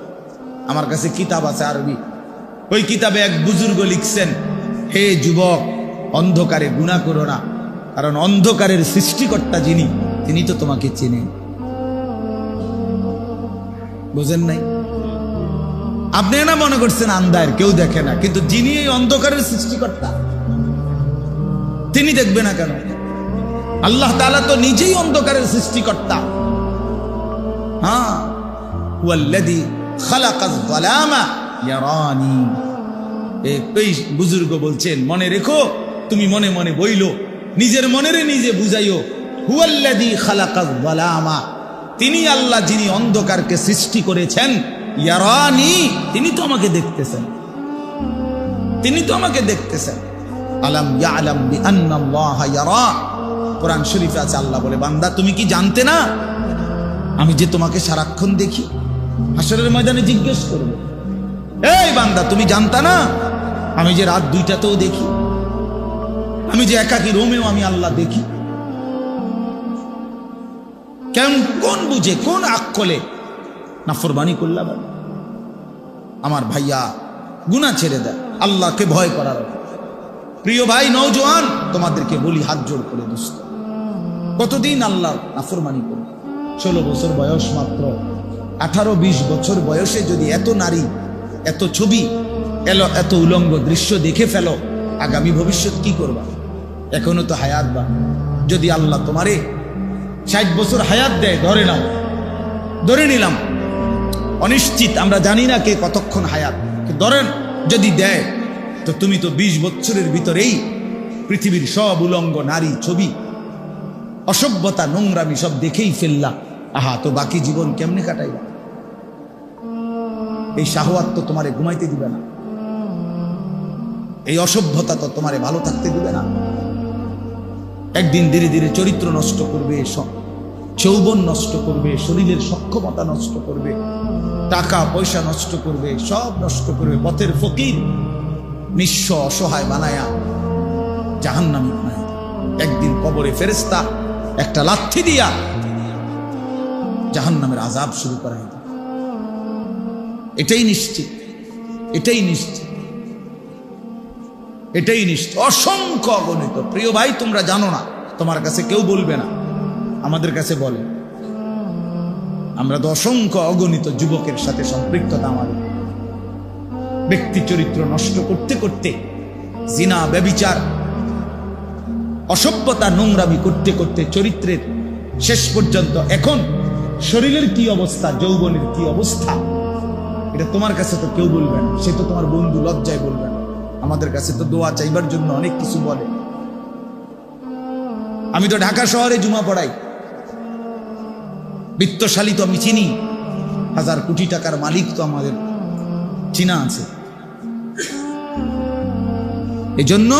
আমার কাছে কিতাব আছে আরবি, ওই কিতাবে এক বুজুর্গ লিখছেন, হে যুবক, অন্ধকারে গুনাহ করো না, কারণ অন্ধকারের সৃষ্টিকর্তা যিনি, তিনি তো তোমাকে চেনেন। বুঝেন নাই? আপনি না মনে করছেন আন্ধার, কেউ দেখে না, কিন্তু যিনি এই অন্ধকারের সৃষ্টিকর্তা, তিনি দেখবে না কেন? আল্লাহ তাআলা তো নিজেই অন্ধকারের সৃষ্টিকর্তা। হ্যাঁ, ওয়াল্লাযী খালাকায যালামা ইয়ারানি। এই বুজুর্গ বলছেন, মনে রেখো, তুমি মনে মনে বইলো, নিজের মনেরে নিজে বুঝাইও, হুয়াল্লাযী খালাকায যালামা, তিনি আল্লাহ যিনি অন্ধকারকে সৃষ্টি করেছেন, ইয়ারানি, তিনি তো আমাকে দেখতেছেন, তিনি তো আমাকে দেখতেছেন। আলাম ইয়ালাম বিআন্নাল্লাহা ইয়ারা। কোরআন শরীফে আছে, আল্লাহ বলে, বান্দা তুমি কি জানতে না আমি যে তোমাকে সারাক্ষণ দেখি? হাসরের ময়দানে জিজ্ঞেস করবে, এই বান্দা তুমি জানতা না আমি যে রাত 2টাতেও দেখি, আমি যে একাকী রোমেও আমি আল্লাহ দেখি? কেন, কোন বুঝে, কোন আকলে নাফরমানি করলা? আমার ভাইয়া, গুনাহ ছেড়ে দেয়, আল্লাহকে ভয় করার। প্রিয় ভাই নওজোয়ান, তোমাদেরকে বলি হাত জোড় করে, দোস্ত, কতদিন আল্লাহ নাফরমানি করবে? 16 বছর বয়স মাত্র, 18-20 বছর বয়সে যদি এত নারী, এত ছবি, এত উলঙ্গ দৃশ্য দেখে ফেলো, আগামী ভবিষ্যৎ কি করবা? এখনো তো হায়াত বা, যদি আল্লাহ তোমারে 60 বছর হায়াত দেয়, ধরে নাও, ধরে নিলাম, অনিশ্চিত, আমরা জানি না কে কতক্ষণ হায়াত, ধরেন যদি দেয়, তো তুমি তো 20 বছরের ভিতরেই পৃথিবীর সব উলঙ্গ নারী, ছবি, অসভ্যতা, নোংরামি সব দেখেই ফেললা। আহা, তো বাকি জীবন কেমনে কাটাইবা? এই শাহওয়াত তো তোমারে ঘুমাইতে দিবে না, এই অসভ্যতা তো তোমারে ভালো থাকতে দিবে না। একদিন ধীরে ধীরে চরিত্র নষ্ট করবে, যৌবন নষ্ট করবে, শরীরের সক্ষমতা নষ্ট করবে, টাকা পয়সা নষ্ট করবে, সব নষ্ট করবে, পথের ফকির, নিঃস্ব অসহায় বানায়া জাহান্নামী বানায়। একদিন কবরে ফেরেশতা একটা লাথি দিয়া জাহান্নামের আযাব শুরু করায়। এটাই নিশ্চিত, এটাই নিশ্চিত। এটাই নিশ্চিত, অসংখ্য অগণিত। প্রিয় ভাই, তোমরা জানো না, তোমার কাছে কেউ বলবে না, আমাদের কাছে বলে। আমরা তো অসংখ্য অগণিত যুবকের সাথে সম্পৃক্ততা আমাদের, ব্যক্তি চরিত্র নষ্ট করতে করতে, জিনা ব্যভিচার অসভ্যতা নোংরামি করতে করতে চরিত্রের শেষ পর্যন্ত এখন শরীরের কি অবস্থা, যৌবনের কি অবস্থা, এটা তোমার কাছে তো কেউ বলবে না। সে তো তোমার বন্ধু, লজ্জায় বলবে না। আমাদের কাছে তো দোয়া চাইবার জন্য অনেক কিছু বলে। আমি তো ঢাকা শহরে জুমা পড়াই, বিত্তশালী তো আমি চিনি, 1000 কোটি টাকার মালিক তো আমাদের চিনা আছে। এজন্য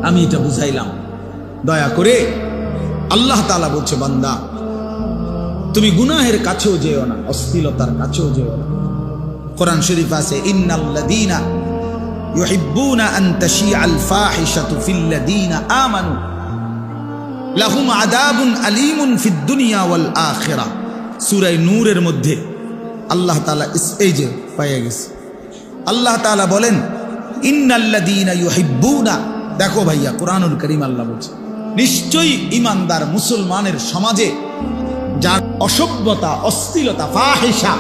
আমি এটা বুঝাইলাম, দয়া করে। আল্লাহ তাআলা বলছে, বান্দা তুমি গুনাহের কাছেও যেও না, অশ্লীলতার কাছেও যেও না। কোরআন শরীফ আছে, ইন্নাল্লাযীনা ইউহিব্বুনা আন তাশিআল ফাহিশাতু ফিল্লাযীনা আমানু লাহুম আযাবুন আলীমুন ফিদ দুনিয়া ওয়াল আখিরাহ। সূরা নূরের মধ্যে আল্লাহ তাআলা এই যে পাইয়া গেছে, আল্লাহ তাআলা বলেন ইন্নাল্লাযীনা ইউহিব্বুনা। দেখো ভাইয়া, কোরআনুল কারীম আল্লাহ বলছে, নিশ্চয়ই ঈমানদার মুসলমানের সমাজে যার অসভ্যতা, অশ্লীলতা, ফাহিশা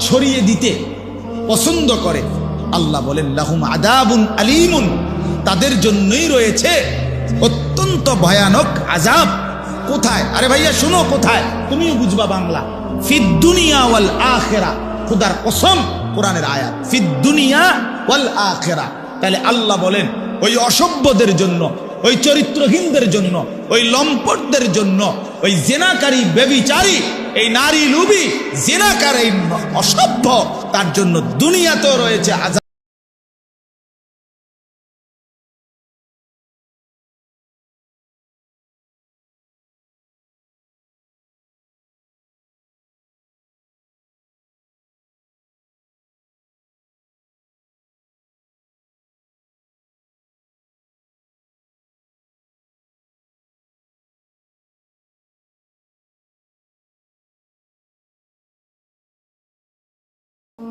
ছড়িয়ে দিতে পছন্দ করে, আল্লাহ বলেন লাহুম আযাবুন আলীমুন, তাদের জন্যই রয়েছে অত্যন্ত ভয়ানক আযাব। কোথায়? আরে ভাইয়া শুনো, কোথায়? তুমিও বুঝবা বাংলা। ফিদ দুনিয়া ওয়াল আখিরাহ, খোদার কসম, কোরআনের আয়াত, ফিদ দুনিয়া ওয়াল আখিরাহ। তাহলে আল্লাহ বলেন ওই অসভ্যদের জন্য, ওই চরিত্রহীনদের জন্য, ওই লম্পটদের জন্য, ওই জেনাকারী, ব্যভিচারী, এই নারী লুবি, জেনাকার, এই অসভ্য, তার জন্য দুনিয়াতেও রয়েছে আযাব।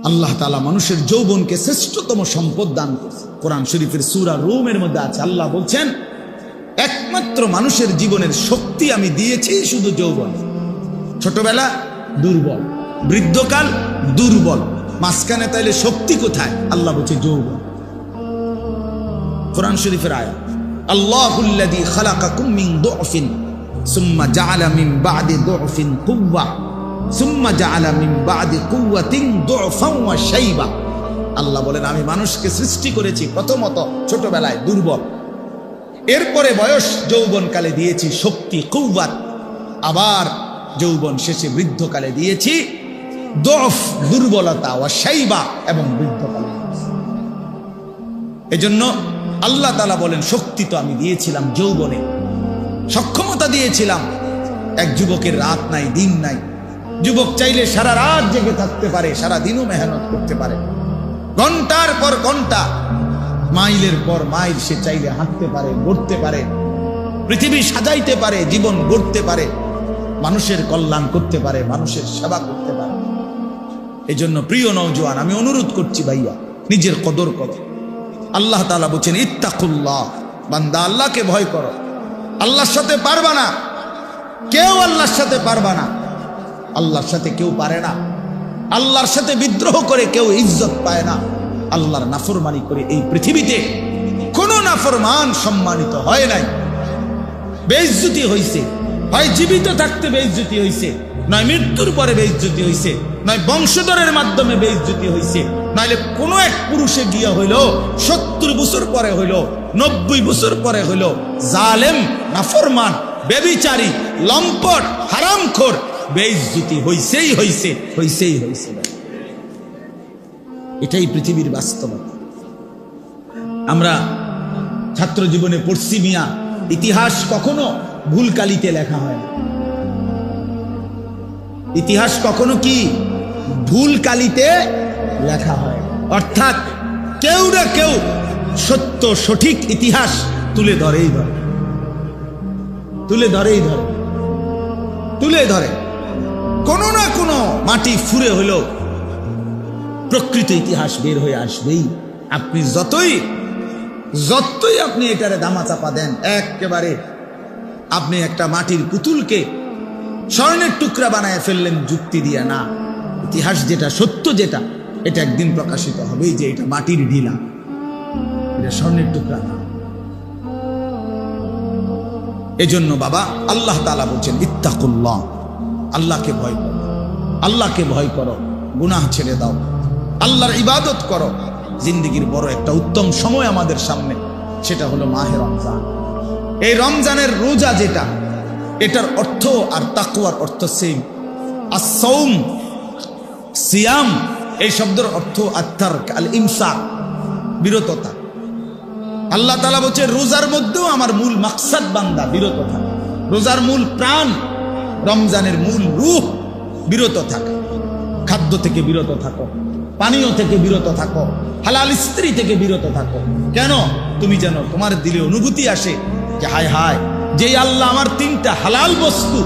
আল্লাহ তাআলা মানুষের যৌবনকে শ্রেষ্ঠতম সম্পদ দান করেছে। কোরআন শরীফের সূরা রুমের মধ্যে আছে, আল্লাহ বলছেন একমাত্র মানুষের জীবনের শক্তি আমি দিয়েছি শুধু যৌবন। ছোটবেলা দুর্বল, বৃদ্ধকাল দুর্বল, মাঝখানে তাইলে শক্তি কোথায়? আল্লাহ বলছে যৌবন। কোরআন শরীফের আয়াত, আল্লাহুল্লাযী খালাকাকুম মিন দু'ফিন সুম্মা জাআলা মিন বা'দি দু'ফিন কুওয়া সুম্মা জাআলা মিন বা'দি কুওয়াতিন দু'ফান ওয়া শাইবা। আল্লাহ বলেন আমি মানুষকে সৃষ্টি করেছি প্রথমত ছোটবেলায় দুর্বল, এরপরে বয়স যৌবনকালে দিয়েছি শক্তি, কুওয়াত, আবার যৌবন শেষে বৃদ্ধকালে দিয়েছি দু'ফ, দুর্বলতা, ওয়া শাইবা, এবং বৃদ্ধকালে। এজন্য আল্লাহ তাআলা বলেন শক্তি তো আমি দিয়েছিলাম যৌবনে, সক্ষমতা দিয়েছিলাম। এক যুবকের রাত নাই, দিন নাই। যুবক চাইলে সারা রাত জেগে থাকতে পারে, সারা দিনও মেহনত করতে পারে, ঘন্টার পর ঘন্টা, মাইলের পর মাইল সে চাইলে হাঁটতে পারে, গড়তে পারে, পৃথিবী সাজাইতে পারে, জীবন গড়তে পারে, মানুষের কল্যাণ করতে পারে, মানুষের সেবা করতে পারে। এই জন্য প্রিয় নওজোয়ান, আমি অনুরোধ করছি ভাইয়া, নিজের কদর করো। আল্লাহ তাআলা বলছেন ইত্তাকুল্লাহ, বান্দা আল্লাহকে ভয় করো। আল্লাহর সাথে পারবা না, কেউ আল্লাহর সাথে পারবা না, আল্লাহর সাথে কেউ পারে না। আল্লাহর সাথে বিদ্রোহ করে কেউ ইজ্জত পায় না। আল্লাহর নাফরমানি করে এই পৃথিবীতে কোনো নাফরমান সম্মানিত হয় নাই, বেইজ্জতি হইছে। হয় জীবিত থাকতে বেইজ্জতি হইছে, নয় মৃত্যুর পরে বেইজ্জতি হইছে, নয় বংশধরের মাধ্যমে বেইজ্জতি হইছে, নাইলে কোনো এক পুরুষে গিয়া হইল 70 বছর পরে হইল, 90 বছর পরে হইল, জালেম, নাফরমান, ব্যভিচারী, লম্পট, হারামখোর, বেইজ্জতি হইছেই হইছে, হইছেই হইছে। এটাই পৃথিবীর বাস্তবতা। আমরা ছাত্র জীবনে পড়ছি মিয়া, ইতিহাস কখনো ভুল কালিতে লেখা হয় না। ইতিহাস কখনো কি ভুল কালিতে লেখা হয়, অর্থাৎ কেউ না কেউ সত্য সঠিক ইতিহাস তুলে ধরেই ধরে, তুলে ধরেই ধরে, তুলে ধরে। কোনো না কোনো মাটি ফুরে হলো প্রকৃত ইতিহাস বের হয়ে আসবেই। আপনি যতই যতই আপনি এটারে ধামাচাপা দেন, একেবারে আপনি একটা মাটির পুতুলকে স্বর্ণের টুকরা বানায় ফেললেন যুক্তি দিয়ে। না, ইতিহাস যেটা, সত্য যেটা, এটা একদিন প্রকাশিত হবে যে এটা মাটির ঢিলা, এটা স্বর্ণের টুকরা না। এজন্য বাবা আল্লাহ তাআলা বলছেন ইত্তাকুল্লাহ, আল্লাহকে ভয় করো, আল্লাহকে ভয় করো, গুনাহ ছেড়ে দাও, আল্লাহর ইবাদত করো। জিন্দেগির বড় একটা উত্তম সময় আমাদের সামনে, সেটা হলো মাহে রমজান। এই রমজানের রোজা যেটা, এটার অর্থ আর তাকওয়ার অর্থ সেম। as-সাওম, সিয়াম, এই শব্দের অর্থ আত-তারক, আল-ইমসাক, বিরততা। আল্লাহ তাআলা বলছে রোজার মধ্যেও আমার মূল মাকসাদ বান্দা বিরত থাকা। রোজার মূল প্রাণ, রমজানের মূল রূহ বিরত থাকা। খাদ্য থেকে বিরত থাকো, পানীয় থেকে বিরত থাকো, হালাল স্ত্রী থেকে বিরত থাকো। কেন? তুমি যেন তোমার দিলে অনুভূতি আসে যে হায় হায়, যেই আল্লাহ আমার 3টা হালাল বস্তু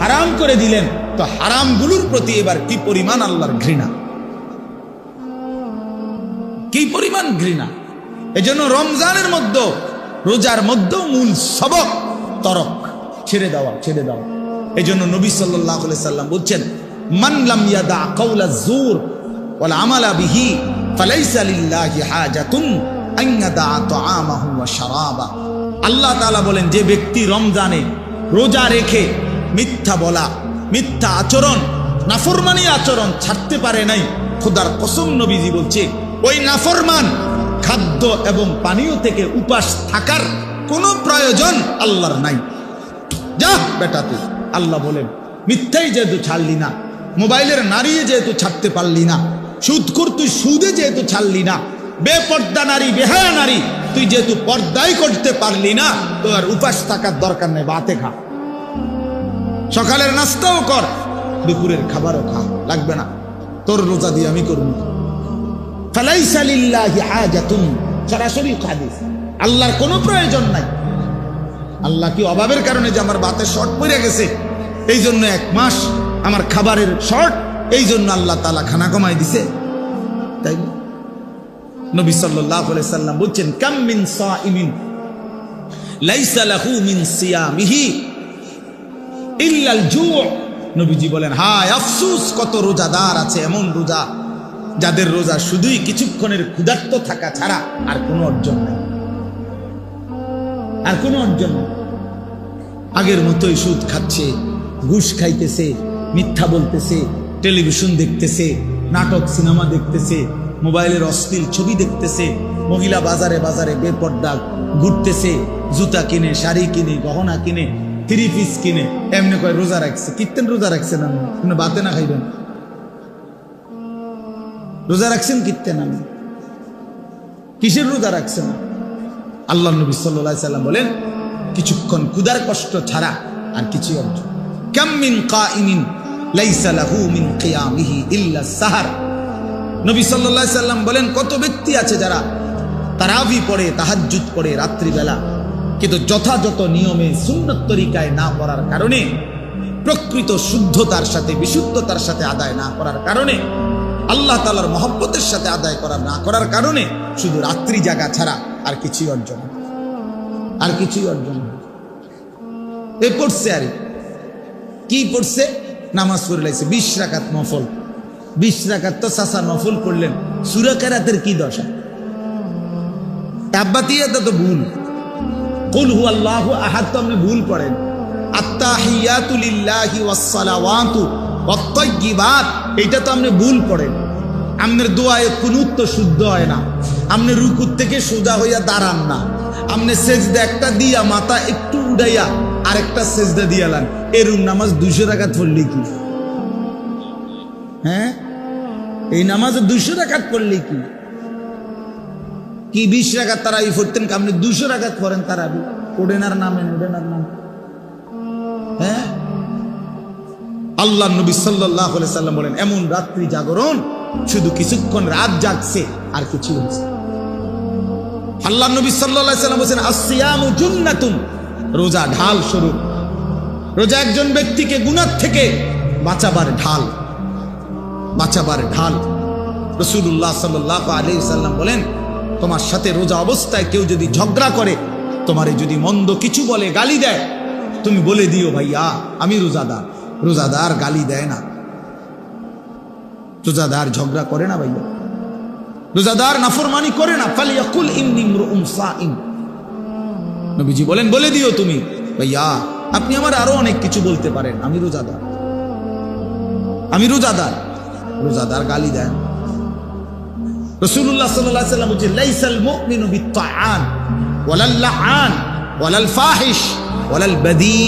হারাম করে দিলেন, তো হারামগুলোর প্রতি এবার কি পরিমাণ আল্লাহর ঘৃণা, কি পরিমাণ ঘৃণা। এজন্য রমজানের মধ্যে, রোজার মধ্যে মূল সবক তরক, ছেড়ে দেওয়া, ছেড়ে দেওয়া। এজন্য নবী সাল্লাল্লাহু আলাইহি সাল্লাম বলছেন মান লাম ইয়াদা কাওলা যুর ওয়াল আমালা বিহি ফালাইসা লিল্লাহি হাজাতুন আন ইয়াদা তাআমাহু ওয়া শারাবা। আল্লাহ তাআলা বলেন যে ব্যক্তি রমজানে রোজা রেখে মিথ্যা বলা, মিথ্যা আচরণ, নাফরমানি আচরণ ছাড়তে পারে নাই, খোদার কসম নবীজি বলছে ওই নাফরমান খাদ্য এবং পানীয় থেকে উপাস থাকার কোনো প্রয়োজন আল্লাহর নাই। যা বেটা তুই, আল্লাহ বলেন মিথ্যাই যেহেতু ছাড়লি না, মোবাইলের নারী যেহেতু ছাড়তে পারলি না, সুদখোর তুই সুদে যেহেতু ছাড়লি না, বেপর্দা নারী, বেহায়া নারী তুই যেহেতু পর্দাই করতে পারলি না, তো আর উপাস থাকার দরকার নেই, বাতে খা, সকালের নাস্তাও কর, দুপুরের খাবারও খা, লাগবে না, তোর রোজা দিয়ে আমি করব। ফালাইসা লিল্লাহি হাজাতুন, সরাসরি হাদিস, আল্লাহর কোনো প্রয়োজন নাই। আল্লাহ কি অভাবের কারণে যে আমার ভাতের শর্ট পড়ে গেছে, এই জন্য 1 মাস আমার খাবারের শর্ট, এই জন্য আল্লাহ তাআলা খানা কমাই দিছে? তাই না? নবী সাল্লাল্লাহু আলাইহি সাল্লাম বলছেন কাম মিন সাইমিন লাইসা লাহু মিন সিয়ামিহি ইল্লাল জু'। নবীজি বলেন হায় আফসোস, কত রোজাদার আছে এমন রোজা যাদের রোজা শুধুই কিছুক্ষণের ক্ষুধার্ত থাকা ছাড়া আর কোনো অর্জন নেই, আর কোনো অর্জন নেই। আগের মতোই সুদ খাচ্ছে, ঘুষ খাইতেছে, মিথ্যা বলতেছে, টেলিভিশন দেখতেছে, নাটক সিনেমা দেখতেছে, মোবাইলের অশ্লীল ছবি দেখতেছে, মহিলা বাজারে বাজারে বেপর্দা ঘুরতেছে, জুতা কিনে, শাড়ি কিনে, গহনা কিনে, 3 পিস কিনে, এমনি কয় রোজা রাখছে। কীর্তেন রোজা রাখছেন? আপনি বাতে না খাইবেন? রোজা রাখছেন কীর্তেন? আমি কিসের রোজা রাখছেন? আল্লাহ নবী সাল্লাল্লাহু আলাইহি সাল্লাম বলেন কিছুক্ষণ ক্ষুধার কষ্ট ছাড়া আর কিছুই অর্জন। কাম মিন কাইমিন লাইসা লাহু মিন কিয়ামিহি ইল্লা সাহার। নবী সাল্লাল্লাহু আলাইহি সাল্লাম বলেন কত ব্যক্তি আছে যারা তারাবি পড়ে, তাহাজ্জুদ পড়ে রাত্রিবেলা, কিন্তু যথাযথ নিয়মে সুন্নত তরিকায় না পড়ার কারণে, প্রকৃত শুদ্ধতার সাথে, বিশুদ্ধতার সাথে আদায় না করার কারণে, আল্লাহ তাআলার মহব্বতের সাথে আদায় না করার কারণে শুধু রাত্রি জাগা ছাড়া আর কিছুই অর্জন, আর কিছুই অর্জন। এ পড়ছে, আর কি পড়ছে? নামাজ পড়ে লাইছে 20 রাকাত নফল। 20 রাকাত তো চাচা নফল করলেন, সূরা কেরাতের কি দশা? তাব্বাতিয়াত তো ভুল, কুল হুয়াল্লাহু আহাদ তো আপনি ভুল পড়েন, আত্তাহিয়াতু লিল্লাহি ওয়াস সালাওয়াতু ওয়াত তাইয়্যিবাত এইটা তো আপনি ভুল পড়েন। আপনার দোয়ায়ে কুনুত তো শুদ্ধ হয় না, আপনি রুকু থেকে সোজা হইয়া দাঁড়ান না, আপনি সেজদা একটা দিয়া মাথা একটু উড়াইয়া আরেকটা সেজদা দিয়ালেন, এরকম নামাজ 200 রাকাত পড়লে কি? হ্যাঁ, এই নামাজে 200 রাকাত পড়লে কি? কি 20 রাকাত তারাবি পড়তেন, আপনি 200 রাকাত পড়েন তারাবি? ওডেনার নামে, ওডেনার নাম। হ্যাঁ, আল্লাহ নবী সাল্লাল্লাহু আলাইহি সাল্লাম বলেন এমন রাত্রি জাগরণ, শুধু কিছুক্ষণ রাত জাগছে আর কিছু হচ্ছে। আল্লাহ নবী সাল্লাল্লাহু আলাইহি সাল্লাম বলেন আসসিয়ামু জুন্নাতুন, রোজা ঢাল স্বরূপ। রোজা একজন ব্যক্তিকে গুনাহ থেকে বাঁচাবার ঢাল, বাঁচাবার ঢাল। রাসূলুল্লাহ সাল্লাল্লাহু আলাইহি সাল্লাম বলেন তোমার সাথে রোজা অবস্থায় কেউ যদি ঝগড়া করে, তোমারে যদি মন্দ কিছু বলে, গালি দেয়, তুমি বলে দিও ভাইয়া আমি রোজাদার। রোজাদার গালি দেয় না, রোজাদার ঝগড়া করে না ভাইয়া, রোজাদার নাফরমানি করে না। ফালিয়াকুল ইন্নী ইমরুউন সাইম, নবীজি বলেন বলে দিও তুমি ভাইয়া আপনি আমার আরো অনেক কিছু বলতে পারেন, আমি রোজাদার, আমি রোজাদার। রোজাদার গালি দেয়। রাসূলুল্লাহ সাল্লাল্লাহু আলাইহি ওয়াসাল্লাম বলেন লাইসাল মুমিনু বিত্তাআন ওয়ালাল লাআন ওয়ালাল ফাহিশ ওয়ালাল বাদী।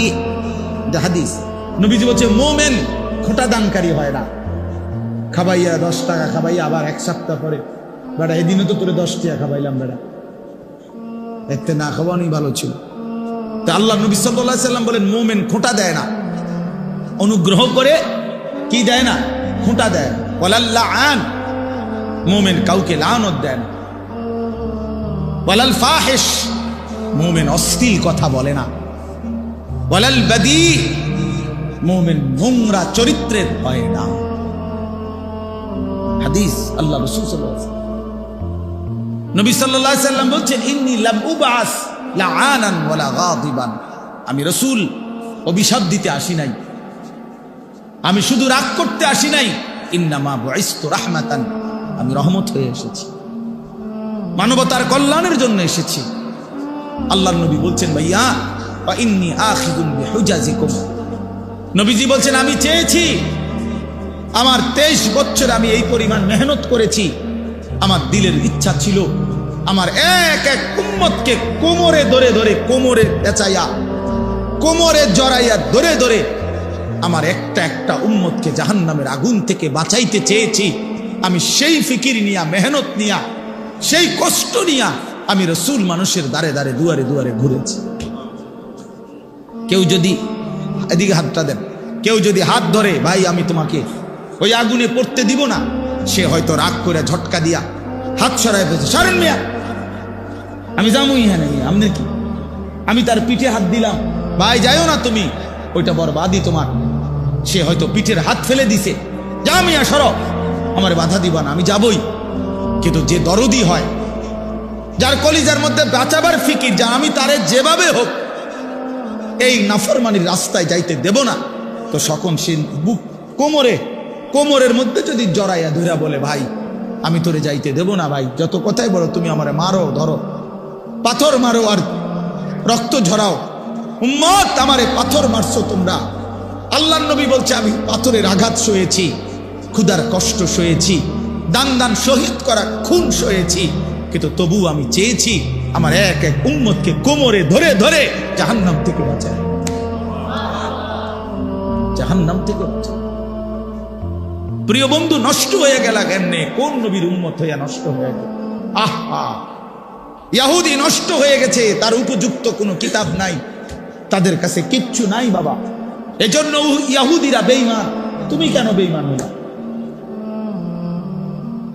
এটা হাদিস। নবীজি বলেন মুমিন খোঁটা দানকারী হয় না। খাবাইয়া 10 টাকা খাবাইয়া আবার এক সপ্তাহ পরে বেটা এদিনও তো তোরে 10 টাকা খাবাইলাম বেটা, এতে না খাওয়ানোই ভালো ছিল। তা আল্লাহ নবী সাল্লাল্লাহু আলাইহি ওয়াসাল্লাম বলেন মুমিন খোঁটা দেয় না, অনুগ্রহ করে কি দেয় না, খোঁটা দেয়। ওয়ালাল লাআন, মুমিন কাউকে লানত দেয় না। ওয়ালাল ফাহিশ, মুমিন অশ্লীল কথা বলে না। ওয়ালাল বাদী, মুমিন নোংরা চরিত্রের হয় না। হাদিস আল্লাহ রাসূল সাল্লাল্লাহু আলাইহি ওয়াসাল্লাম। নবী সাল্লাল্লাহু আলাইহি ওয়াসাল্লাম বলছেন ইন্নী লাম উবআস লাআনান ওয়ালা গাদিবান, আমি রাসূল অভিশাপ দিতে আসি নাই, আমি শুধু রাগ করতে আসি নাই। ইন্নামা বুইসতু রাহমাতান, আমি রহমত হয়ে এসেছি, মানবতার কল্যাণের জন্য এসেছি। আল্লাহর নবী বলছেন ভাইয়া ওয়া ইন্নী আখিযুন বিহুজাজিকুম, নবীজি বলছেন আমি চেয়েছি, আমার 23 বছর আমি এই পরিমাণ মেহনত করেছি, আমার দিলের ইচ্ছা ছিল আমার এক এক উম্মতকে কোমরে ধরে ধরে, কোমরে পেঁচাইয়া, কোমরে জড়াইয়া ধরে ধরে আমার একটা একটা উম্মতকে জাহান্নামের আগুন থেকে বাঁচাইতে চেয়েছি। আমি সেই ফিকির নিয়া, মেহনত নিয়া, সেই কষ্ট নিয়া আমি রাসূল মানুষের দ্বারে দ্বারে দুয়ারে দুয়ারে ঘুরেছি। কেউ যদি এদিকে হাতটা দেন, কেউ যদি হাত ধরে ভাই আমি তোমাকে ওই আগুনে পড়তে দিব না, সে হয়তো রাগ করে ঝটকা দিয়া হাত সরাই ফেলছে, সরেন মিয়া আমি যাবো ইহানে, আপনার কি, আমি তার পিঠে হাত দিলাম, ভাই যাইও না তুমি, ওইটা বরবাদি তোমার। সে হয়তো পিঠের হাত ফেলে দিছে, যা মিয়া সরো, আমার বাধা দিবা না, আমি যাবই। কিন্তু যে দরদি হয়, যার কলিজার মধ্যে বাঁচাবার ফিকির, যা আমি তারে যেভাবে হোক এই নাফরমানির রাস্তায় যাইতে দেব না, তো সকল সে বুক কোমরে, কোমরের মধ্যে যদি জড়াইয়া ধরা বলে ভাই আমি তোরে যাইতে দেব না, ভাই যত কথাই বলো তুমি আমারে মারো, ধরো, পাথর মারো আর রক্ত ঝরাও, উম্মত আমারে পাথর মারছো তোমরা। আল্লাহর নবী বলছে আমি পাথরের আঘাত সয়েছি, ক্ষুধার কষ্ট সয়েছি, দান দান শহীদ করা খুন সয়েছি, কিন্তু তবু আমি চেয়েছি আমার এক এক উম্মতকে কোমরে ধরে ধরে জাহান্নাম থেকে বাঁচায়, জাহান্নাম থেকে বাঁচায়। প্রিয় বন্ধু, নষ্ট হয়ে গেল কেমনে? কোন নবীর উম্মত হইয়া নষ্ট হয়ে গেল? আহা, ইহুদি নষ্ট হয়ে গেছে, তার উপযুক্ত কোনো কিতাব নাই, তাদের কাছে কিচ্ছু নাই বাবা। এজন্য ইহুদিরা বেঈমান। তুমি কেন বেঈমান হইলা?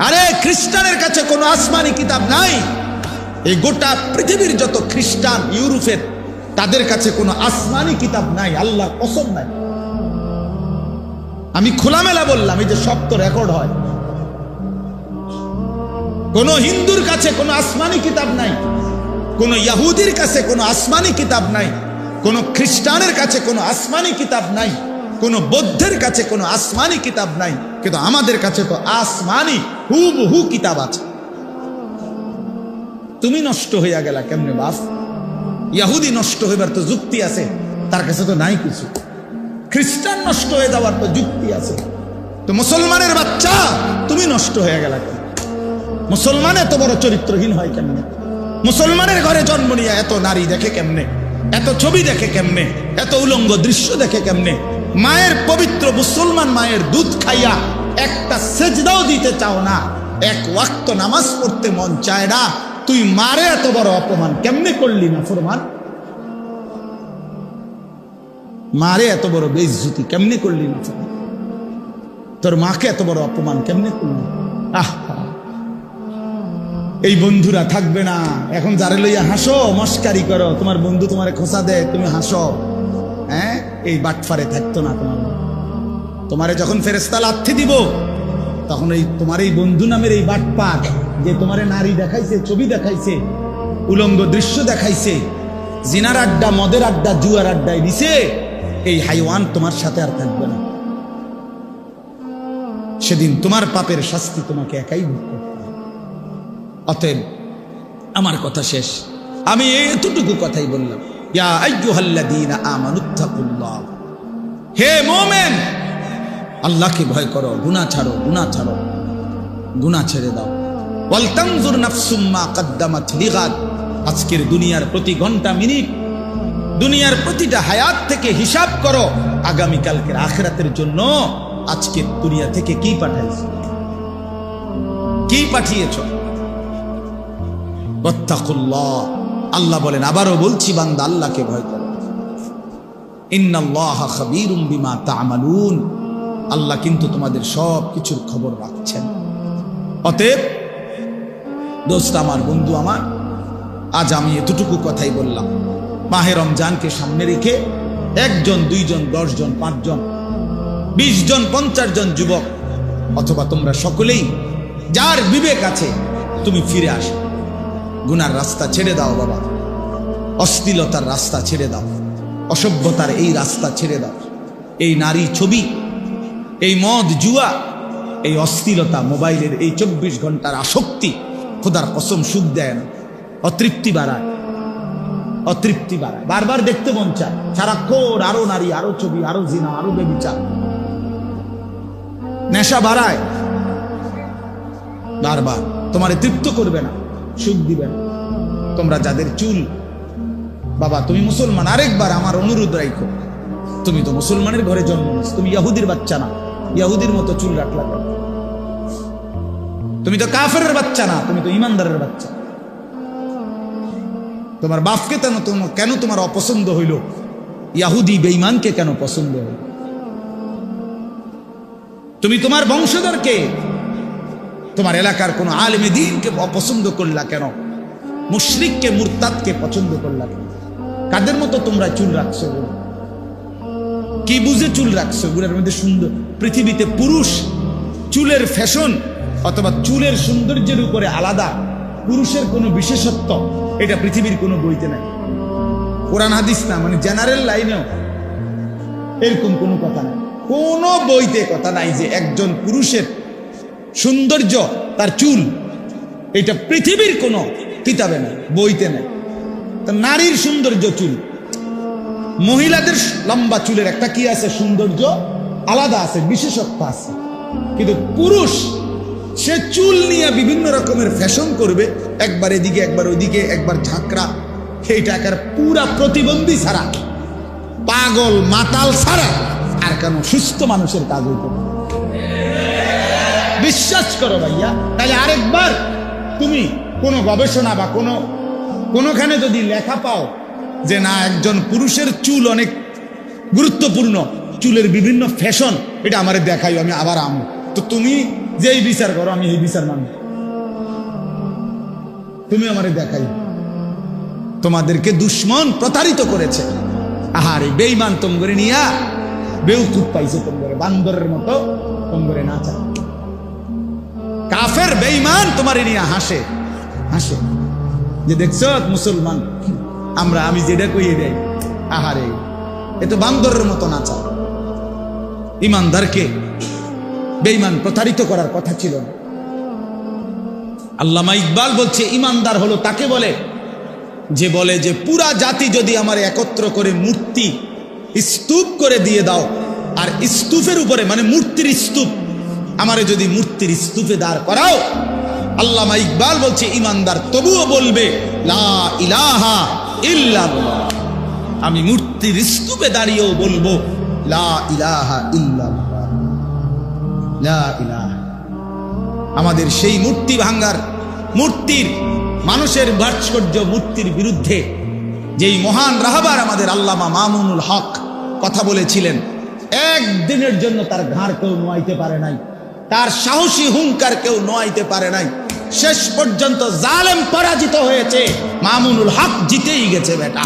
আরে খ্রিস্টানের কাছে কোনো আসমানি কিতাব নাই। এই গোটা পৃথিবীর যত খ্রিস্টান ইউরোপের, তাদের কাছে কোনো আসমানি কিতাব নাই, আল্লাহর কসম নাই। আমি খোলামেলা বললাম, এই যে সব তো রেকর্ড হয়। কোন হিন্দুর কাছে কোনো আসমানি কিতাব নাই, কোন ইহুদির কাছে কোনো আসমানি কিতাব নাই, কোন খ্রিস্টানের কাছে কোনো আসমানি কিতাব নাই, কোন বৌদ্ধের কাছে কোনো আসমানি কিতাব নাই, কিন্তু আমাদের কাছে তো আসমানি হুবহু কিতাব আছে। তুমি নষ্ট হইয়া গেলা কেমনে বাপ? ইহুদি নষ্ট হইবার তো যুক্তি আছে, তার কাছে তো নাই কিছু। খ্রিস্টান নষ্ট হয়ে যাওয়ার তো যুক্তি আছে। তো মুসলমানের বাচ্চা তুমি নষ্ট হয়ে গেলা কেন? মুসলমান এত বড় চরিত্রহীন হয় কেমনে? মুসলমানের ঘরে জন্ম নিয়ে এত নারী দেখে কেমনে, এত ছবি দেখে কেমনে, এত উলঙ্গ দৃশ্য দেখে কেমনে? মায়ের পবিত্র মুসলমান মায়ের দুধ খাইয়া একটা সেজদাও দিতে চাও না, এক ওয়াক্ত নামাজ পড়তে মন চায় না, তুই মারে এত বড় অপমান কেমনে করলি না ফরমান? মারে এত বড় বেইজ্জতি কেমনে করলি না? তোর মাকে এত বড় অপমান কেমনে করলি? আহা, এই বন্ধুরা থাকবে না। এখন যারে লইয়া হাসো, মস্কারি করো, তোমার বন্ধু তোমারে খোঁচা দেয়, তুমি হাসো, হ্যাঁ, এই বাটফারে থাকতো না। তোমারে যখন ফেরেশতা লাথি দিব, তখন এই তোমার এই বন্ধু নামের এই বাটপার যে তোমারে নারী দেখাইছে, ছবি দেখাইছে, উলঙ্গ দৃশ্য দেখাইছে, জিনার আড্ডা, মদের আড্ডা, জুয়ার আড্ডায় দিছে, এই হাইওয়ান তোমার সাথে আর থাকবে না। সেদিন তোমার পাপের শাস্তি তোমাকে একাই ভোগ করতে হবে। অতএব আমার কথা শেষ, আমি এতটুকু কথাই বললাম, ইয়া আইয়ুহাল্লাযীনা আমানুত্তাকুল্লাহ, হে মুমিন, আল্লাহকে ভয় করো, গুনাহ ছাড়ো, গুনাহ ছাড়ো, গুনাহ ছেড়ে দাও। ওয়াল তানজুর নাফসুম মা কদ্দামাত লিগাদ, আজকের দুনিয়ার প্রতি ঘন্টা মিনিট, দুনিয়ার প্রতিটা হায়াত থেকে হিসাব করো আগামীকালকের আখিরাতের জন্য আজকের দুনিয়া থেকে কি পাঠাইছো, কি পাঠিয়েছো। ওয়াত্তাকুল্লাহ, আল্লাহ বলেন, আবারও বলছি বান্দা আল্লাহকে ভয় করো। ইন্নাল্লাহা খাবীরুম বিমা তা'মালুন, আল্লাহ কিন্তু তোমাদের সব কিছুর খবর রাখছেন। অতএব দোস্ত আমার, বন্ধু আমার, আজ আমি এতটুকু কথাই বললাম। মাহে রমজানকে সামনে রেখে 1 জন, 2 জন, 10 জন, 5 জন, 20 জন, 50 জন যুবক অথবা তোমরা সকলেই যার বিবেক আছে, তুমি ফিরে আসো, গুনার রাস্তা ছেড়ে দাও বাবা, অশ্লীলতার রাস্তা ছেড়ে দাও, অসভ্যতার এই রাস্তা ছেড়ে দাও। এই নারী ছবি, এই মদ জুয়া, এই অশ্লীলতা, মোবাইলের এই 24 ঘন্টার আসক্তি খোদার কসম সুখ দেয় না, অতৃপ্তি বাড়ায়, অতৃপ্তি বাড়ায়, বারবার দেখতে মন চায়, সারাক্ষণ আরো নারী, আরো ছবি, আরো জিনা, আরো বেবিচার, নেশা বাড়ায়, বারবার তোমারে তৃপ্ত করবে না, সুখ দিবে না। তোমরা যাদের চুল, বাবা তুমি মুসলমান, আরেকবার আমার অনুরোধ রাখো, তুমি তো মুসলমানের ঘরে জন্ম নিয়েছো, তুমি ইহুদির বাচ্চা না, ইহুদির মতো চুল রাখলা কেন? তুমি তো কাফেরের বাচ্চা না, তুমি তো ইমানদারের বাচ্চা। তোমার বাপকে কেন তোমার অপছন্দ হইল? ইহুদি বেঈমানকে কেন পছন্দ হইল? তুমি তোমার বংশধরকে, তোমার এলাকার কোন আলেমে দ্বীনকে অপছন্দ করলা কেন? মুশরিককে, মুরতাদকে পছন্দ করলা কেন? কাদের মতো তোমরা চুল রাখছো? কি বুঝে চুল রাখছো? গুলোর মধ্যে সুন্দর, পৃথিবীতে পুরুষ চুলের ফ্যাশন অথবা চুলের সৌন্দর্যের উপরে আলাদা পুরুষের কোনো বিশেষত্ব, এটা পৃথিবীর কোনো বইতে নাই, কোরআন হাদিস না, মানে জেনারেল লাইনেও এরকম কোনো কথা নাই, কোনো বইতে কথা নাই যে একজন পুরুষের সৌন্দর্য তার চুল, এটা পৃথিবীর কোনো কিতাবে নাই, বইতে নাই। তা নারীর সৌন্দর্য চুল, মহিলাদের লম্বা চুলের একটা কি আছে, সৌন্দর্য আলাদা আছে, বিশেষত্ব আছে। কিন্তু পুরুষ সে চুল নিয়ে বিভিন্ন রকমের ফ্যাশন করবে, একবার এদিকে, একবার ওইদিকে, একবার ঝাঁকড়া, এইটা একার পুরা প্রতিবন্ধী ছাড়া, পাগল মাতাল ছাড়া আর কেন সুস্থ মানুষের কাজ হইতে? বিশ্বাস করো ভাইয়া, তাহলে আরেকবার তুমি কোনো গবেষণা বা কোনোখানে যদি লেখা পাও যে না একজন পুরুষের চুল অনেক গুরুত্বপূর্ণ, চুলের বিভিন্ন ফ্যাশন, এটা আমারে দেখাই, আমি আবার আমো, তো তুমি যেই বিচার করো আমি এই বিচার মানব, তুমি আমারে দেখাই। তোমাদেরকে দুশ্মন প্রতারিত করেছে, আহারে বেঈমান তোমরে নিয়া বেউকুফ পাইছে, তোমরে বান্দরের মতো তোমরে নাচা, কাফের বেঈমান তোমারে নিয়া হাসে হাসে, যে দেখছ মুসলমান আমরা, আমি যেটা কইয়ে দেয়, আহারে এ তো বান্দরের মতো নাচা। ইমানদারকে বেঈমান প্রতারিত করার কথা ছিল না। আল্লামা ইকবাল বলছে ইমানদার হলো তাকে বলে যে পুরা জাতি যদি আমার একত্র করে মূর্তি স্তূপ করে দিয়ে দাও, আর স্তূপের উপরে মানে মূর্তির স্তূপ, আমারে যদি মূর্তির স্তূপে দাঁড় করাও, আল্লামা ইকবাল বলছে ইমানদার তবুও বলবে লা ইলাহা ইল্লাল্লাহ, আমি মূর্তির স্তূপে দাঁড়িয়েও বলবো লা ইলাহা ইল্লাল্লাহ, লা ইলাহা। আমাদের সেই মূর্তি ভাঙ্গার, মূর্তির মানুষের ভাস্কর্য মূর্তির বিরুদ্ধে যেই মহান রাহবার আমাদের আল্লামা মামুনুল হক কথা বলেছিলেন, একদিনের জন্য তার ঘাড় কেউ নোয়াইতে পারে নাই, তার সাহসী হুঙ্কার কেউ নোয়াইতে পারে নাই, শেষ পর্যন্ত জালেম পরাজিত হয়েছে, মামুনুল হক জিতেই গেছে, বেটা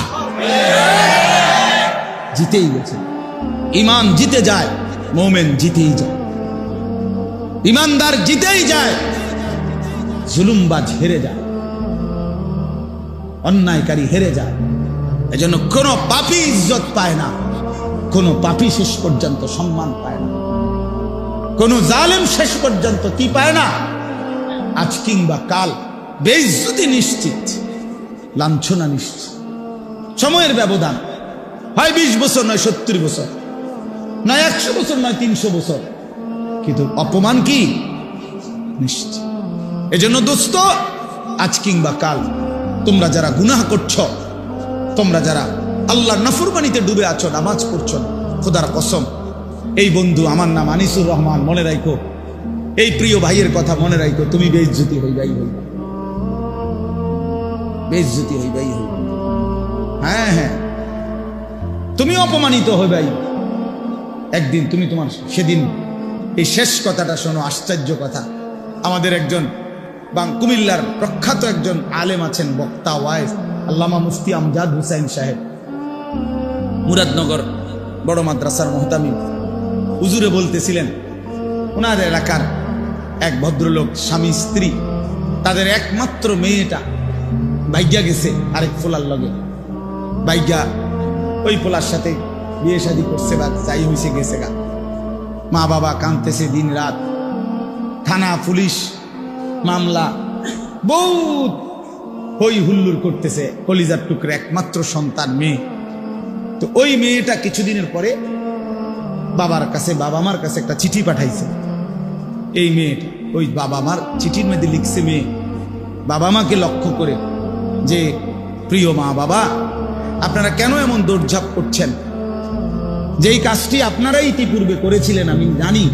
জিতেই গেছে। ইমান জিতে যায়, মোমেন জিতেই যায়, ইমানদার জিতেই যায়। জুলুমবাজ হেরে যায়, অন্যায়কারী হেরে যায়। এজন্য কোনো পাপী ইজ্জত পায় না, কোনো পাপী শেষ পর্যন্ত সম্মান পায় না, কোনো জালেম শেষ পর্যন্ত কি পায় না, আজ কিংবা কাল বেইজ্জতি নিশ্চিত, লাঞ্ছনা নিশ্চিত। সময়ের ব্যবধান হয় 20 বছর, নয় 70 বছর, নয় 100 বছর, নয় 300 বছর, কিন্তু অপমান কি নিশ্চিত। এজন্য দোস্ত, আজ কিংবা কাল তোমরা যারা গুনাহ করছো, তোমরা যারা আল্লাহর নাফরমানিতে ডুবে আছো, নামাজ পড়ছো না, খোদার কসম, এই বন্ধু আমার নাম আনিসুর রহমান, মনে রাখো, এই প্রিয় ভাইয়ের কথা মনে রাখো, তুমি বেইজ্জতি হইবাই হইবা, বেইজ্জতি হইবাই হইবা। হ্যাঁ হ্যাঁ, তুমি অপমানিত হইবাই একদিন। তুমি তোমার সেদিন এই শেষ কথাটা শোনো, আশ্চর্য কথা। আমাদের একজন কুমিল্লার প্রখ্যাত একজন আলেম আছেন, বক্তা, ওয়াইজ, আল্লামা মুফতি আমজাদ হুসাইন সাহেব, মুরাদনগর বড় মাদ্রাসার মুহতামিম। হুজুরে বলতেছিলেন, ওনার এলাকার এক ভদ্রলোক, স্বামী স্ত্রী, তাদের একমাত্র মেয়েটা ভাইগা গেছে আরেক ফোলার লগে, ভাইগা ওই ফোলার সাথে বিয়ে শাদী করছে বা যাই হয়েছে গেছে গা। মা বাবা কাঁদতেছে দিন রাত, থানা পুলিশ মামলা, বহুত হই হুল্লুর করতেছে, কলিজার টুকরে একমাত্র সন্তান মেয়ে। তো ওই মেয়েটা কিছুদিনের পরে বাবার কাছে, বাবা মার কাছে একটা চিঠি পাঠাইছে। এই মেয়েটা ওই বাবা মার চিঠির মধ্যে লিখছে মেয়ে বাবা মাকে লক্ষ্য করে যে, প্রিয় মা বাবা, আপনারা কেন এমন দৌড়ঝাঁপ করছেন? যেই কাজটি আপনারাই ইতিপূর্বে করেছিলেন আমি জানি,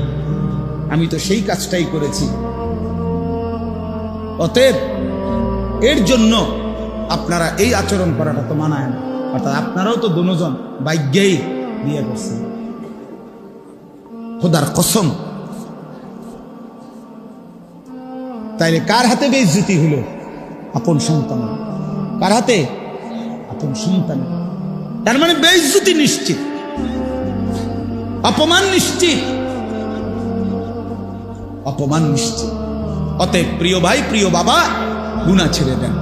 আমি তো সেই কাজটাই করেছি। অতএব এর জন্য আপনারা এই আচরণ করাটা তো মানায় না। অর্থাৎ আপনারাও তো দুজন ভাগ্যেই বিয়ে করছেন, খোদার কসম। তাইলে কার হাতে বেইজ্জতি হলো? আপন সন্তান। কার হাতে? আপন সন্তান। তার মানে বেইজ্জতি নিশ্চিত, অপমান নিশ্চিত, অপমান নিশ্চিত। অতএব প্রিয় ভাই, প্রিয় বাবা, গুনাহ ছেড়ে দেন।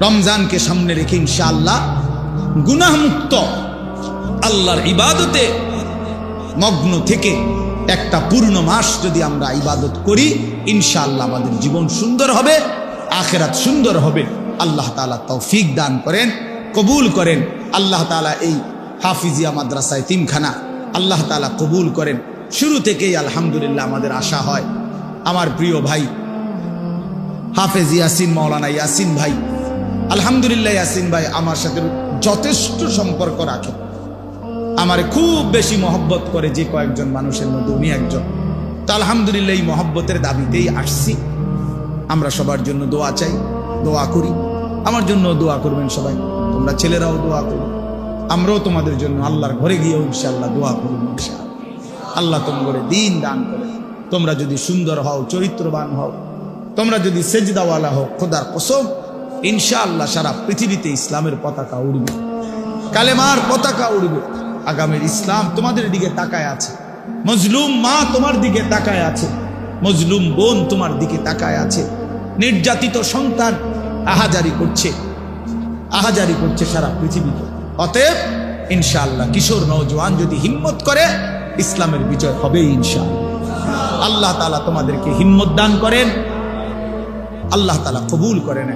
রমজানকে সামনে রেখে ইনশাআল্লাহ গুনাহ মুক্ত আল্লাহর ইবাদতে মগ্ন থেকে একটা পূর্ণ মাস যদি আমরা ইবাদত করি, ইনশাআল্লাহ আমাদের জীবন সুন্দর হবে, আখিরাত সুন্দর হবে। আল্লাহ তাআলা তৌফিক দান করেন, কবুল করেন। আল্লাহ তাআলা এই হাফিজিয়া মাদ্রাসা এতিমখানা আল্লাহ তাআলা কবুল করেন। শুরু থেকেই আলহামদুলিল্লাহ আমাদের আশা হয়, আমার প্রিয় ভাই হাফেজ ইয়াসিন, মাওলানা ইয়াসিন ভাই, আলহামদুলিল্লাহ ইয়াসিন ভাই আমার সাথে যথেষ্ট সম্পর্ক রাখে, আমারে খুব বেশি মহব্বত করে যে কয়েকজন মানুষের মধ্যে উনি একজন। তো আলহামদুলিল্লাহ এই মহব্বতের দাবিতেই আসছি। আমরা সবার জন্য দোয়া চাই, দোয়া করি। আমার জন্য দোয়া করবেন সবাই, তোমরা ছেলেরাও দোয়া করো, আমরাও তোমাদের জন্য আল্লাহর ঘরে গিয়েও ইনশাআল্লাহ দোয়া করব। ইনশাআল্লাহ আল্লাহ তোমাদের দিন দান করে, তোমরা যদি সুন্দর হও, চরিত্রবান হও, তোমরা যদি সেজদাওয়ালা হও, খোদার কসম ইনশাআল্লাহ সারা পৃথিবীতে ইসলামের পতাকা উড়বে, কালেমার পতাকা উড়বে। আগামীর ইসলাম তোমাদের দিকে তাকায় আছে, মজলুম মা তোমার দিকে তাকায় আছে, মজলুম বোন তোমার দিকে তাকায় আছে, নির্যাতিত সন্তান আহাজারি করছে, আহাজারি করছে সারা পৃথিবীতে। অতএব ইনশাআল্লাহ কিশোর নওজোয়ান যদি হিম্মত করে, ইসলামের বিজয় হবে ইনশাআল্লাহ। আল্লাহ তাআলা তোমাদেরকে হিম্মত দান করেন, আল্লাহ তাআলা কবুল করেন।